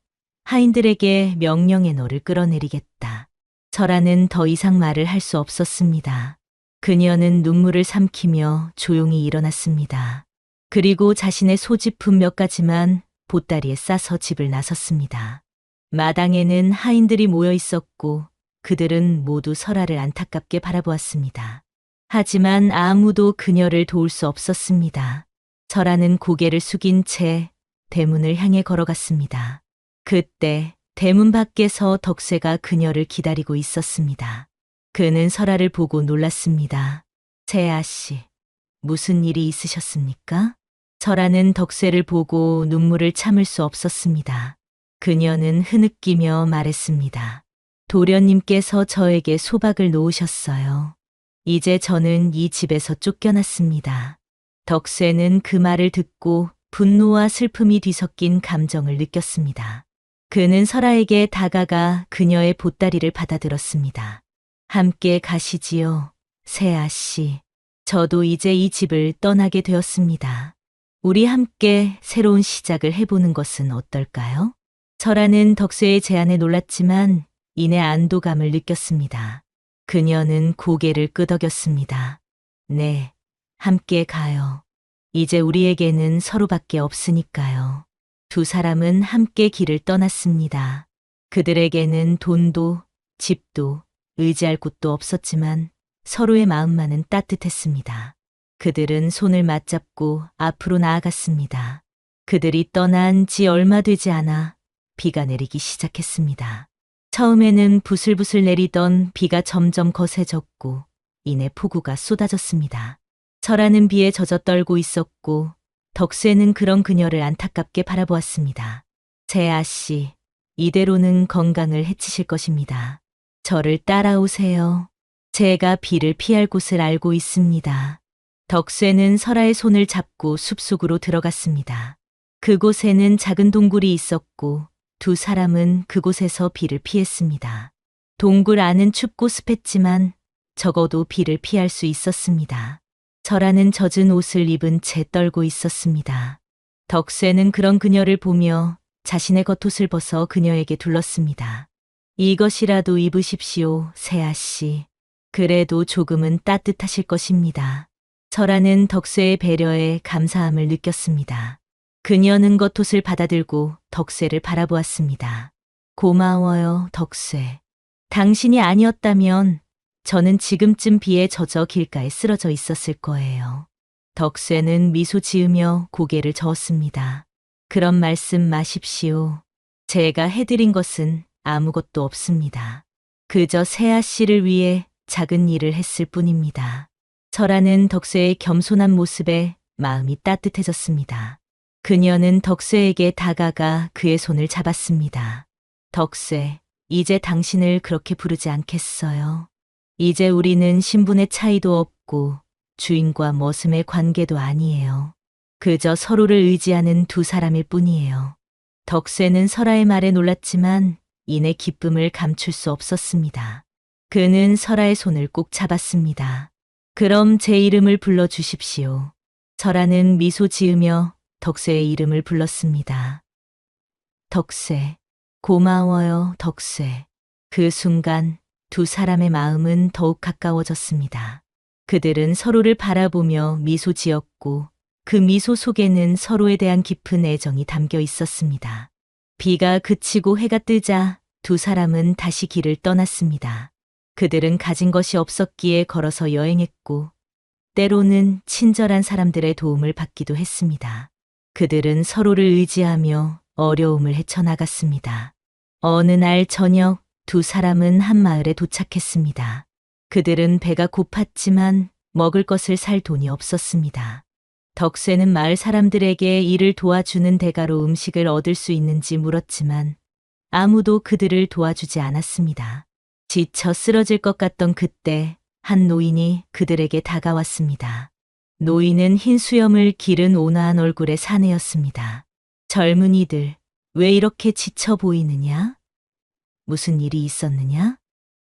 하인들에게 명령해 너를 끌어내리겠다. 설아는 더 이상 말을 할 수 없었습니다. 그녀는 눈물을 삼키며 조용히 일어났습니다. 그리고 자신의 소지품 몇 가지만 보따리에 싸서 집을 나섰습니다. 마당에는 하인들이 모여 있었고 그들은 모두 설아를 안타깝게 바라보았습니다. 하지만 아무도 그녀를 도울 수 없었습니다. 설아는 고개를 숙인 채 대문을 향해 걸어갔습니다. 그때 대문 밖에서 덕쇠가 그녀를 기다리고 있었습니다. 그는 설아를 보고 놀랐습니다. 세아 씨, 무슨 일이 있으셨습니까? 설아는 덕쇠를 보고 눈물을 참을 수 없었습니다. 그녀는 흐느끼며 말했습니다. 도련님께서 저에게 소박을 놓으셨어요. 이제 저는 이 집에서 쫓겨났습니다. 덕쇠는 그 말을 듣고 분노와 슬픔이 뒤섞인 감정을 느꼈습니다. 그는 설아에게 다가가 그녀의 보따리를 받아들었습니다. 함께 가시지요, 세아 씨. 저도 이제 이 집을 떠나게 되었습니다. 우리 함께 새로운 시작을 해보는 것은 어떨까요? 설아는 덕수의 제안에 놀랐지만 이내 안도감을 느꼈습니다. 그녀는 고개를 끄덕였습니다. 네, 함께 가요. 이제 우리에게는 서로밖에 없으니까요. 두 사람은 함께 길을 떠났습니다. 그들에게는 돈도, 집도, 의지할 곳도 없었지만 서로의 마음만은 따뜻했습니다. 그들은 손을 맞잡고 앞으로 나아갔습니다. 그들이 떠난 지 얼마 되지 않아 비가 내리기 시작했습니다. 처음에는 부슬부슬 내리던 비가 점점 거세졌고 이내 폭우가 쏟아졌습니다. 설아는 비에 젖어 떨고 있었고 덕수에는 그런 그녀를 안타깝게 바라보았습니다. 재아 씨, 이대로는 건강을 해치실 것입니다. 저를 따라오세요. 제가 비를 피할 곳을 알고 있습니다. 덕수에는 설아의 손을 잡고 숲속으로 들어갔습니다. 그곳에는 작은 동굴이 있었고 두 사람은 그곳에서 비를 피했습니다. 동굴 안은 춥고 습했지만 적어도 비를 피할 수 있었습니다. 설아는 젖은 옷을 입은 채 떨고 있었습니다. 덕수에는 그런 그녀를 보며 자신의 겉옷을 벗어 그녀에게 둘렀습니다. 이것이라도 입으십시오, 세아 씨. 그래도 조금은 따뜻하실 것입니다. 설아는 덕수의 배려에 감사함을 느꼈습니다. 그녀는 겉옷을 받아들고 덕수를 바라보았습니다. 고마워요, 덕수에. 당신이 아니었다면 저는 지금쯤 비에 젖어 길가에 쓰러져 있었을 거예요. 덕수는 미소 지으며 고개를 저었습니다. 그런 말씀 마십시오. 제가 해드린 것은 아무것도 없습니다. 그저 세아 씨를 위해 작은 일을 했을 뿐입니다. 설아는 덕수의 겸손한 모습에 마음이 따뜻해졌습니다. 그녀는 덕수에게 다가가 그의 손을 잡았습니다. 덕수, 이제 당신을 그렇게 부르지 않겠어요. 이제 우리는 신분의 차이도 없고 주인과 머슴의 관계도 아니에요. 그저 서로를 의지하는 두 사람일 뿐이에요. 덕수는 설아의 말에 놀랐지만 이내 기쁨을 감출 수 없었습니다. 그는 설아의 손을 꼭 잡았습니다. 그럼 제 이름을 불러주십시오. 설아는 미소 지으며 덕수의 이름을 불렀습니다. 덕수, 고마워요, 덕수. 그 순간 두 사람의 마음은 더욱 가까워졌습니다. 그들은 서로를 바라보며 미소 지었고 그 미소 속에는 서로에 대한 깊은 애정이 담겨 있었습니다. 비가 그치고 해가 뜨자 두 사람은 다시 길을 떠났습니다. 그들은 가진 것이 없었기에 걸어서 여행했고 때로는 친절한 사람들의 도움을 받기도 했습니다. 그들은 서로를 의지하며 어려움을 헤쳐나갔습니다. 어느 날 저녁 두 사람은 한 마을에 도착했습니다. 그들은 배가 고팠지만 먹을 것을 살 돈이 없었습니다. 덕수는 마을 사람들에게 이를 도와주는 대가로 음식을 얻을 수 있는지 물었지만 아무도 그들을 도와주지 않았습니다. 지쳐 쓰러질 것 같던 그때 한 노인이 그들에게 다가왔습니다. 노인은 흰 수염을 기른 온화한 얼굴의 사내였습니다. 젊은이들, 왜 이렇게 지쳐 보이느냐? 무슨 일이 있었느냐?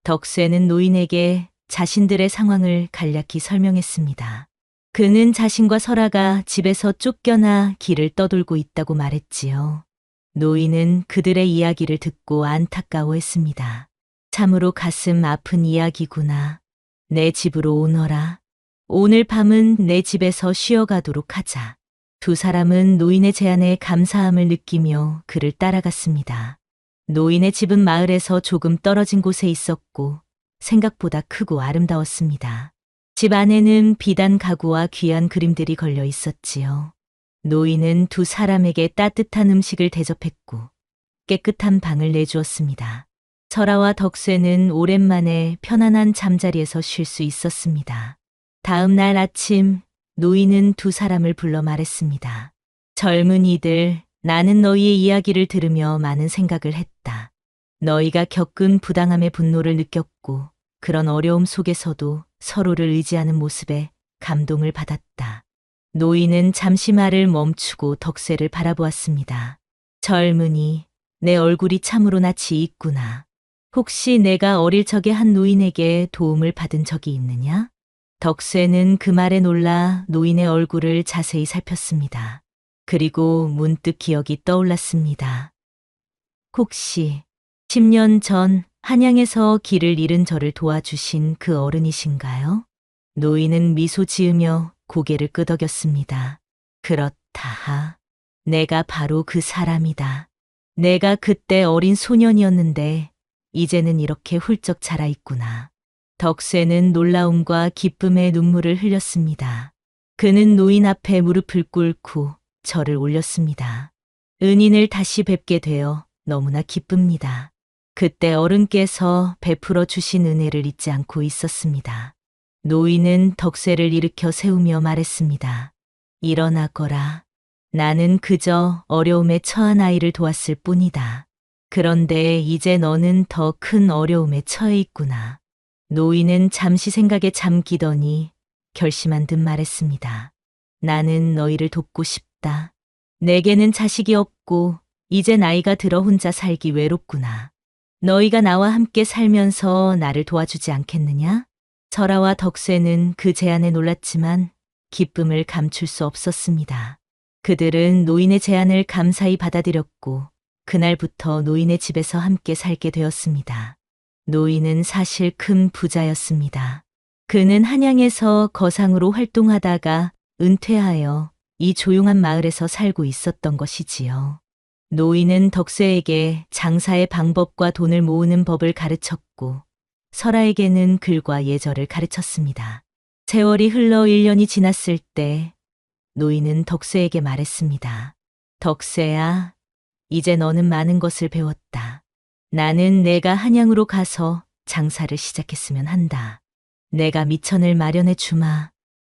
덕수는 노인에게 자신들의 상황을 간략히 설명했습니다. 그는 자신과 설아가 집에서 쫓겨나 길을 떠돌고 있다고 말했지요. 노인은 그들의 이야기를 듣고 안타까워했습니다. 참으로 가슴 아픈 이야기구나. 내 집으로 오너라. 오늘 밤은 내 집에서 쉬어가도록 하자. 두 사람은 노인의 제안에 감사함을 느끼며 그를 따라갔습니다. 노인의 집은 마을에서 조금 떨어진 곳에 있었고 생각보다 크고 아름다웠습니다. 집 안에는 비단 가구와 귀한 그림들이 걸려 있었지요. 노인은 두 사람에게 따뜻한 음식을 대접했고 깨끗한 방을 내주었습니다. 설아와 덕수는 오랜만에 편안한 잠자리에서 쉴 수 있었습니다. 다음 날 아침 노인은 두 사람을 불러 말했습니다. 젊은이들, 나는 너희의 이야기를 들으며 많은 생각을 했다. 너희가 겪은 부당함의 분노를 느꼈고 그런 어려움 속에서도 서로를 의지하는 모습에 감동을 받았다. 노인은 잠시 말을 멈추고 덕수를 바라보았습니다. 젊은이, 내 얼굴이 참으로 낯이 익구나. 혹시 내가 어릴 적에 한 노인에게 도움을 받은 적이 있느냐? 덕쇠는 그 말에 놀라 노인의 얼굴을 자세히 살폈습니다. 그리고 문득 기억이 떠올랐습니다. 혹시 10년 전 한양에서 길을 잃은 저를 도와주신 그 어른이신가요? 노인은 미소 지으며 고개를 끄덕였습니다. 그렇다. 내가 바로 그 사람이다. 내가 그때 어린 소년이었는데 이제는 이렇게 훌쩍 자라 있구나. 덕쇠는 놀라움과 기쁨의 눈물을 흘렸습니다. 그는 노인 앞에 무릎을 꿇고 절을 올렸습니다. 은인을 다시 뵙게 되어 너무나 기쁩니다. 그때 어른께서 베풀어 주신 은혜를 잊지 않고 있었습니다. 노인은 덕쇠를 일으켜 세우며 말했습니다. 일어나거라. 나는 그저 어려움에 처한 아이를 도왔을 뿐이다. 그런데 이제 너는 더 큰 어려움에 처해 있구나. 노인은 잠시 생각에 잠기더니 결심한 듯 말했습니다. 나는 너희를 돕고 싶다. 내게는 자식이 없고 이제 나이가 들어 혼자 살기 외롭구나. 너희가 나와 함께 살면서 나를 도와주지 않겠느냐? 설아와 덕쇠는 그 제안에 놀랐지만 기쁨을 감출 수 없었습니다. 그들은 노인의 제안을 감사히 받아들였고 그날부터 노인의 집에서 함께 살게 되었습니다. 노인은 사실 큰 부자였습니다. 그는 한양에서 거상으로 활동하다가 은퇴하여 이 조용한 마을에서 살고 있었던 것이지요. 노인은 덕쇠에게 장사의 방법과 돈을 모으는 법을 가르쳤고 설아에게는 글과 예절을 가르쳤습니다. 세월이 흘러 1년이 지났을 때 노인은 덕쇠에게 말했습니다. 덕쇠야, 이제 너는 많은 것을 배웠다. 나는 내가 한양으로 가서 장사를 시작했으면 한다. 내가 미천을 마련해 주마.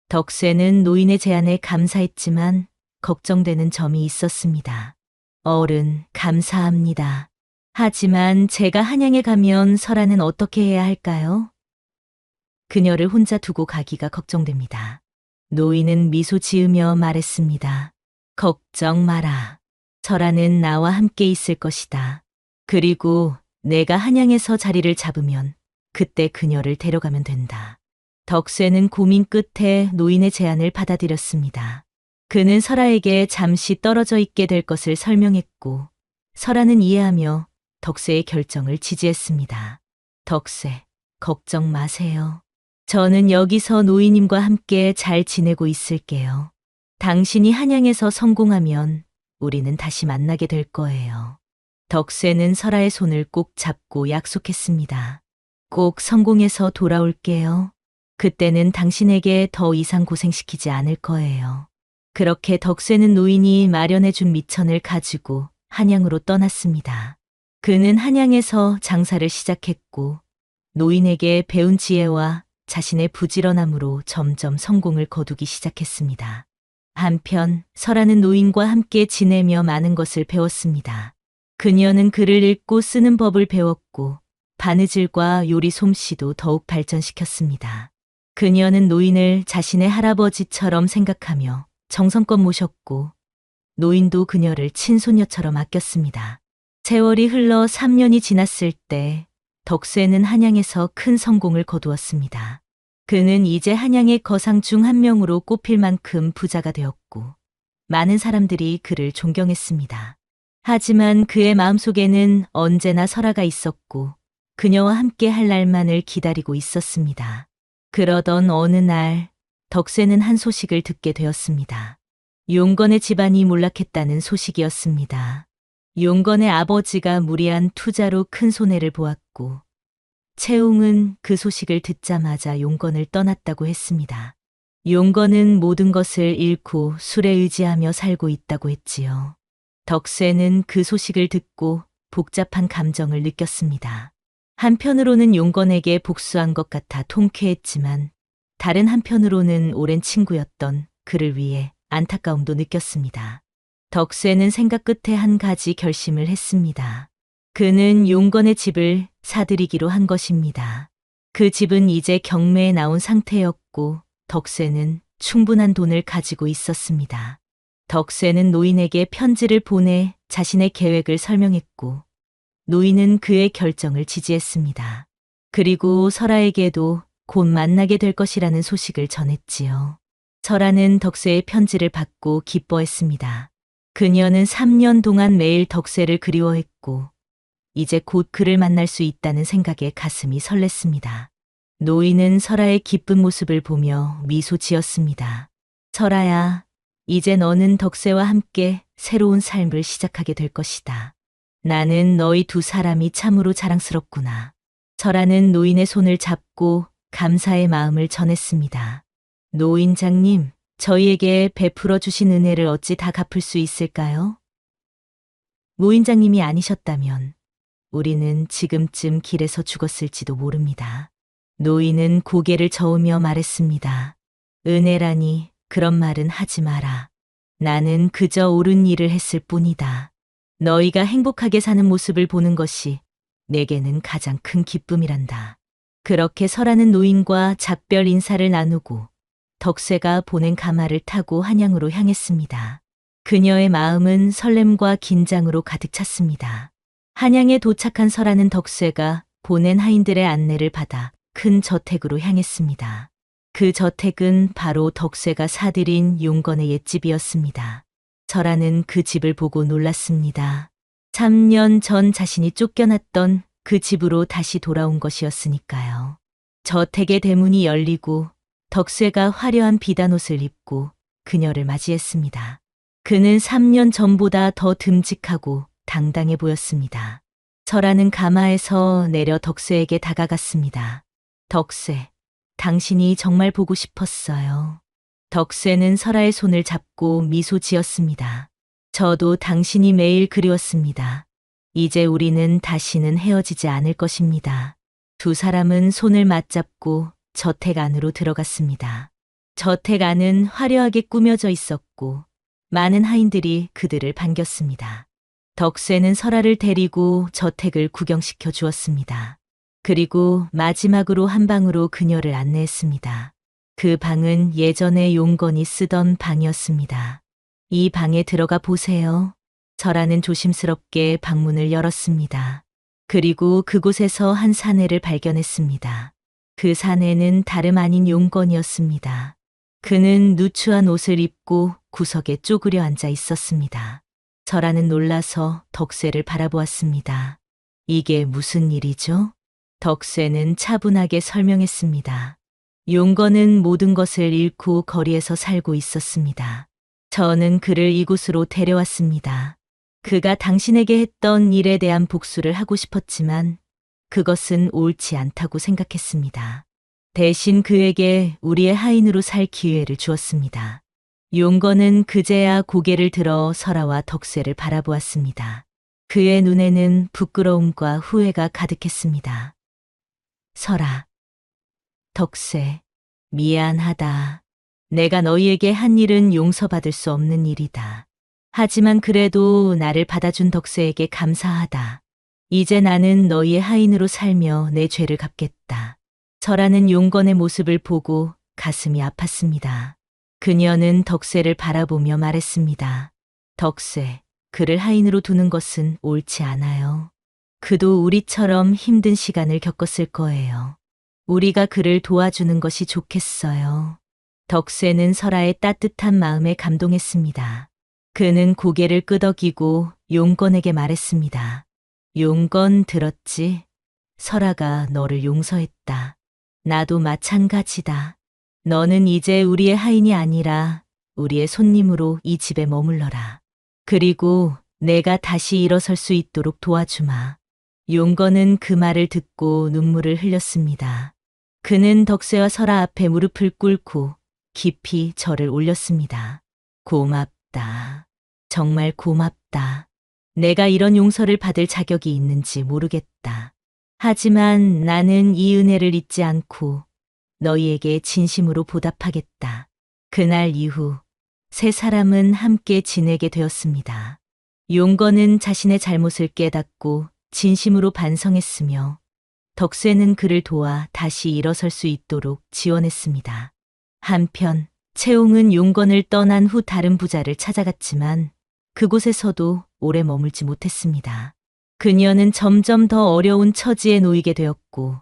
덕쇠는 노인의 제안에 감사했지만 걱정되는 점이 있었습니다. 어른, 감사합니다. 하지만 제가 한양에 가면 설아는 어떻게 해야 할까요? 그녀를 혼자 두고 가기가 걱정됩니다. 노인은 미소 지으며 말했습니다. 걱정 마라. 설아는 나와 함께 있을 것이다. 그리고 내가 한양에서 자리를 잡으면 그때 그녀를 데려가면 된다. 덕쇠는 고민 끝에 노인의 제안을 받아들였습니다. 그는 설아에게 잠시 떨어져 있게 될 것을 설명했고 설아는 이해하며 덕쇠의 결정을 지지했습니다. 덕쇠, 걱정 마세요. 저는 여기서 노인님과 함께 잘 지내고 있을게요. 당신이 한양에서 성공하면 우리는 다시 만나게 될 거예요. 덕쇠는 설아의 손을 꼭 잡고 약속했습니다. 꼭 성공해서 돌아올게요. 그때는 당신에게 더 이상 고생시키지 않을 거예요. 그렇게 덕쇠는 노인이 마련해준 미천을 가지고 한양으로 떠났습니다. 그는 한양에서 장사를 시작했고 노인에게 배운 지혜와 자신의 부지런함으로 점점 성공을 거두기 시작했습니다. 한편 설아는 노인과 함께 지내며 많은 것을 배웠습니다. 그녀는 글을 읽고 쓰는 법을 배웠고 바느질과 요리 솜씨도 더욱 발전시켰습니다. 그녀는 노인을 자신의 할아버지처럼 생각하며 정성껏 모셨고 노인도 그녀를 친손녀처럼 아꼈습니다. 세월이 흘러 3년이 지났을 때 덕쇠는 한양에서 큰 성공을 거두었습니다. 그는 이제 한양의 거상 중 한 명으로 꼽힐 만큼 부자가 되었고 많은 사람들이 그를 존경했습니다. 하지만 그의 마음속에는 언제나 설아가 있었고 그녀와 함께 할 날만을 기다리고 있었습니다. 그러던 어느 날 덕쇠는 한 소식을 듣게 되었습니다. 용건의 집안이 몰락했다는 소식이었습니다. 용건의 아버지가 무리한 투자로 큰 손해를 보았고 채웅은 그 소식을 듣자마자 용건을 떠났다고 했습니다. 용건은 모든 것을 잃고 술에 의지하며 살고 있다고 했지요. 덕쇠는 그 소식을 듣고 복잡한 감정을 느꼈습니다. 한편으로는 용건에게 복수한 것 같아 통쾌했지만 다른 한편으로는 오랜 친구였던 그를 위해 안타까움도 느꼈습니다. 덕쇠는 생각 끝에 한 가지 결심을 했습니다. 그는 용건의 집을 사들이기로 한 것입니다. 그 집은 이제 경매에 나온 상태였고 덕쇠는 충분한 돈을 가지고 있었습니다. 덕쇠는 노인에게 편지를 보내 자신의 계획을 설명했고 노인은 그의 결정을 지지했습니다. 그리고 설아에게도 곧 만나게 될 것이라는 소식을 전했지요. 설아는 덕세의 편지를 받고 기뻐했습니다. 그녀는 3년 동안 매일 덕세를 그리워했고 이제 곧 그를 만날 수 있다는 생각에 가슴이 설렜습니다. 노인은 설아의 기쁜 모습을 보며 미소 지었습니다. 설아야, 이제 너는 덕세와 함께 새로운 삶을 시작하게 될 것이다. 나는 너희 두 사람이 참으로 자랑스럽구나. 설아는 노인의 손을 잡고 감사의 마음을 전했습니다. 노인장님, 저희에게 베풀어 주신 은혜를 어찌 다 갚을 수 있을까요? 노인장님이 아니셨다면 우리는 지금쯤 길에서 죽었을지도 모릅니다. 노인은 고개를 저으며 말했습니다. 은혜라니 그런 말은 하지 마라. 나는 그저 옳은 일을 했을 뿐이다. 너희가 행복하게 사는 모습을 보는 것이 내게는 가장 큰 기쁨이란다. 그렇게 설하는 노인과 작별 인사를 나누고 덕세가 보낸 가마를 타고 한양으로 향했습니다. 그녀의 마음은 설렘과 긴장으로 가득 찼습니다. 한양에 도착한 설하는 덕세가 보낸 하인들의 안내를 받아 큰 저택으로 향했습니다. 그 저택은 바로 덕세가 사들인 용건의 옛집이었습니다. 설하는 그 집을 보고 놀랐습니다. 3년 전 자신이 쫓겨났던 그 집으로 다시 돌아온 것이었으니까요. 저택의 대문이 열리고 덕세가 화려한 비단옷을 입고 그녀를 맞이했습니다. 그는 3년 전보다 더 듬직하고 당당해 보였습니다. 설하는 가마에서 내려 덕세에게 다가갔습니다. 덕세, 당신이 정말 보고 싶었어요. 덕세는 설하의 손을 잡고 미소 지었습니다. 저도 당신이 매일 그리웠습니다. 이제 우리는 다시는 헤어지지 않을 것입니다. 두 사람은 손을 맞잡고 저택 안으로 들어갔습니다. 저택 안은 화려하게 꾸며져 있었고 많은 하인들이 그들을 반겼습니다. 덕세는 설하를 데리고 저택을 구경시켜 주었습니다. 그리고 마지막으로 한 방으로 그녀를 안내했습니다. 그 방은 예전에 용건이 쓰던 방이었습니다. 이 방에 들어가 보세요. 설하는 조심스럽게 방문을 열었습니다. 그리고 그곳에서 한 사내를 발견했습니다. 그 사내는 다름 아닌 용건이었습니다. 그는 누추한 옷을 입고 구석에 쪼그려 앉아 있었습니다. 설하는 놀라서 덕세를 바라보았습니다. 이게 무슨 일이죠? 덕세는 차분하게 설명했습니다. 용건은 모든 것을 잃고 거리에서 살고 있었습니다. 저는 그를 이곳으로 데려왔습니다. 그가 당신에게 했던 일에 대한 복수를 하고 싶었지만 그것은 옳지 않다고 생각했습니다. 대신 그에게 우리의 하인으로 살 기회를 주었습니다. 용건은 그제야 고개를 들어 설하와 덕세를 바라보았습니다. 그의 눈에는 부끄러움과 후회가 가득했습니다. 설하, 덕세, 미안하다. 내가 너희에게 한 일은 용서받을 수 없는 일이다. 하지만 그래도 나를 받아준 덕세에게 감사하다. 이제 나는 너희의 하인으로 살며 내 죄를 갚겠다. 설하는 용건의 모습을 보고 가슴이 아팠습니다. 그녀는 덕세를 바라보며 말했습니다. 덕세, 그를 하인으로 두는 것은 옳지 않아요. 그도 우리처럼 힘든 시간을 겪었을 거예요. 우리가 그를 도와주는 것이 좋겠어요. 덕세는 설하의 따뜻한 마음에 감동했습니다. 그는 고개를 끄덕이고 용건에게 말했습니다. 용건 들었지? 설하가 너를 용서했다. 나도 마찬가지다. 너는 이제 우리의 하인이 아니라 우리의 손님으로 이 집에 머물러라. 그리고 내가 다시 일어설 수 있도록 도와주마. 용건은 그 말을 듣고 눈물을 흘렸습니다. 그는 덕세와 설하 앞에 무릎을 꿇고 깊이 절을 올렸습니다. 고맙다. 정말 고맙다. 내가 이런 용서를 받을 자격이 있는지 모르겠다. 하지만 나는 이 은혜를 잊지 않고 너희에게 진심으로 보답하겠다. 그날 이후 세 사람은 함께 지내게 되었습니다. 용건은 자신의 잘못을 깨닫고 진심으로 반성했으며 덕세는 그를 도와 다시 일어설 수 있도록 지원했습니다. 한편 채용은 용건을 떠난 후 다른 부자를 찾아갔지만 그곳에서도 오래 머물지 못했습니다. 그녀는 점점 더 어려운 처지에 놓이게 되었고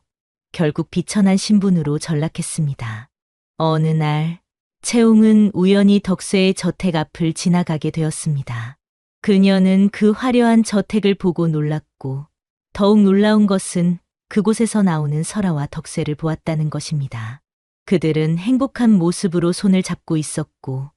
결국 비천한 신분으로 전락했습니다. 어느 날 채웅은 우연히 덕세의 저택 앞을 지나가게 되었습니다. 그녀는 그 화려한 저택을 보고 놀랐고 더욱 놀라운 것은 그곳에서 나오는 설아와 덕세를 보았다는 것입니다. 그들은 행복한 모습으로 손을 잡고 있었고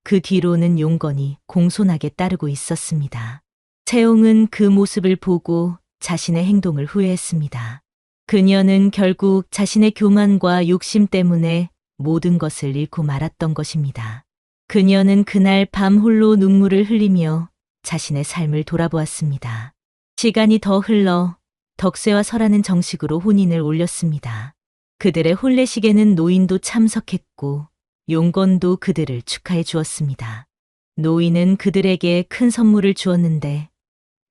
그 뒤로는 용건이 공손하게 따르고 있었습니다. 채용은 그 모습을 보고 자신의 행동을 후회했습니다. 그녀는 결국 자신의 교만과 욕심 때문에 모든 것을 잃고 말았던 것입니다. 그녀는 그날 밤 홀로 눈물을 흘리며 자신의 삶을 돌아보았습니다. 시간이 더 흘러 덕세와 설아는 정식으로 혼인을 올렸습니다. 그들의 혼례식에는 노인도 참석했고 용건도 그들을 축하해 주었습니다. 노인은 그들에게 큰 선물을 주었는데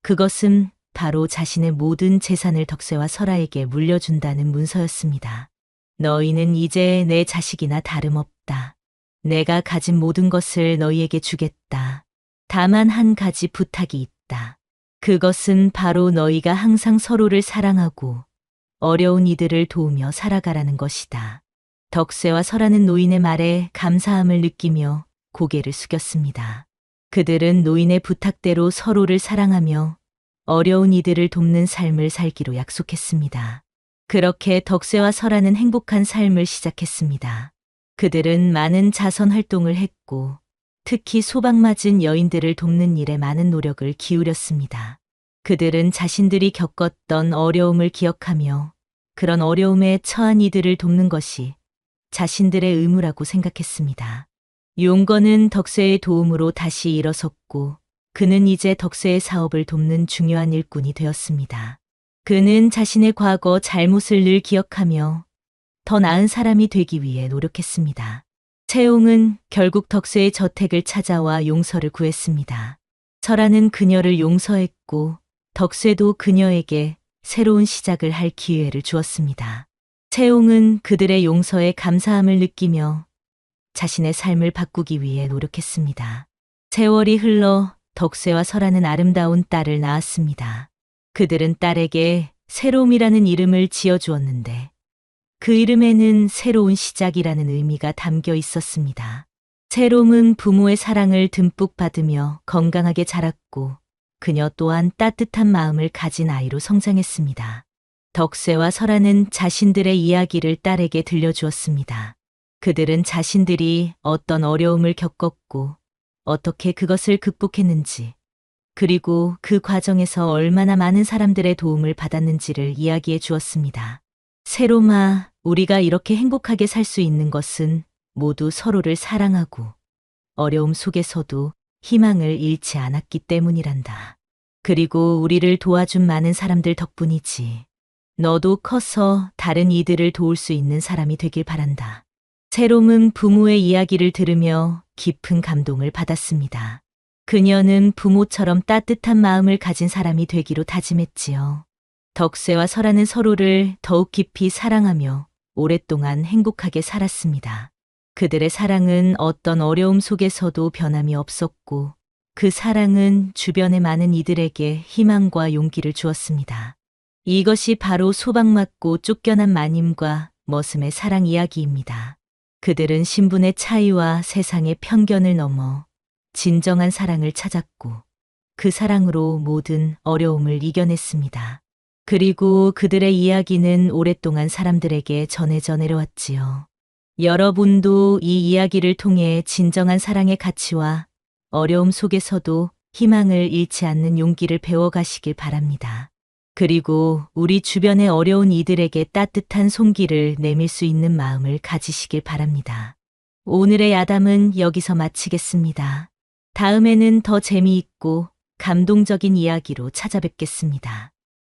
그것은 바로 자신의 모든 재산을 덕세와 설아에게 물려준다는 문서였습니다. 너희는 이제 내 자식이나 다름없다. 내가 가진 모든 것을 너희에게 주겠다. 다만 한 가지 부탁이 있다. 그것은 바로 너희가 항상 서로를 사랑하고 어려운 이들을 도우며 살아가라는 것이다. 덕세와 설아는 노인의 말에 감사함을 느끼며 고개를 숙였습니다. 그들은 노인의 부탁대로 서로를 사랑하며 어려운 이들을 돕는 삶을 살기로 약속했습니다. 그렇게 덕세와 설아는 행복한 삶을 시작했습니다. 그들은 많은 자선 활동을 했고 특히 소방맞은 여인들을 돕는 일에 많은 노력을 기울였습니다. 그들은 자신들이 겪었던 어려움을 기억하며 그런 어려움에 처한 이들을 돕는 것이 자신들의 의무라고 생각했습니다. 용건은 덕세의 도움으로 다시 일어섰고 그는 이제 덕세의 사업을 돕는 중요한 일꾼이 되었습니다. 그는 자신의 과거 잘못을 늘 기억하며 더 나은 사람이 되기 위해 노력했습니다. 채용은 결국 덕세의 저택을 찾아와 용서를 구했습니다. 설아는 그녀를 용서했고 덕세도 그녀에게 새로운 시작을 할 기회를 주었습니다. 채용은 그들의 용서에 감사함을 느끼며 자신의 삶을 바꾸기 위해 노력했습니다. 세월이 흘러 덕세와 설아는 아름다운 딸을 낳았습니다. 그들은 딸에게 새로움이라는 이름을 지어주었는데 그 이름에는 새로운 시작이라는 의미가 담겨 있었습니다. 새로움은 부모의 사랑을 듬뿍 받으며 건강하게 자랐고 그녀 또한 따뜻한 마음을 가진 아이로 성장했습니다. 덕세와 설아는 자신들의 이야기를 딸에게 들려주었습니다. 그들은 자신들이 어떤 어려움을 겪었고 어떻게 그것을 극복했는지 그리고 그 과정에서 얼마나 많은 사람들의 도움을 받았는지를 이야기해 주었습니다. 세롬아, 우리가 이렇게 행복하게 살 수 있는 것은 모두 서로를 사랑하고 어려움 속에서도 희망을 잃지 않았기 때문이란다. 그리고 우리를 도와준 많은 사람들 덕분이지. 너도 커서 다른 이들을 도울 수 있는 사람이 되길 바란다. 세롬은 부모의 이야기를 들으며 깊은 감동을 받았습니다. 그녀는 부모처럼 따뜻한 마음을 가진 사람이 되기로 다짐했지요. 덕세와 설아는 서로를 더욱 깊이 사랑하며 오랫동안 행복하게 살았습니다. 그들의 사랑은 어떤 어려움 속에서도 변함이 없었고 그 사랑은 주변의 많은 이들에게 희망과 용기를 주었습니다. 이것이 바로 소방맞고 쫓겨난 마님과 머슴의 사랑 이야기입니다. 그들은 신분의 차이와 세상의 편견을 넘어 진정한 사랑을 찾았고 그 사랑으로 모든 어려움을 이겨냈습니다. 그리고 그들의 이야기는 오랫동안 사람들에게 전해져 내려왔지요. 여러분도 이 이야기를 통해 진정한 사랑의 가치와 어려움 속에서도 희망을 잃지 않는 용기를 배워가시길 바랍니다. 그리고 우리 주변의 어려운 이들에게 따뜻한 손길을 내밀 수 있는 마음을 가지시길 바랍니다. 오늘의 야담은 여기서 마치겠습니다. 다음에는 더 재미있고 감동적인 이야기로 찾아뵙겠습니다.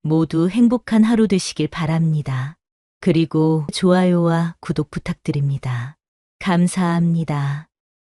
모두 행복한 하루 되시길 바랍니다. 그리고 좋아요와 구독 부탁드립니다. 감사합니다.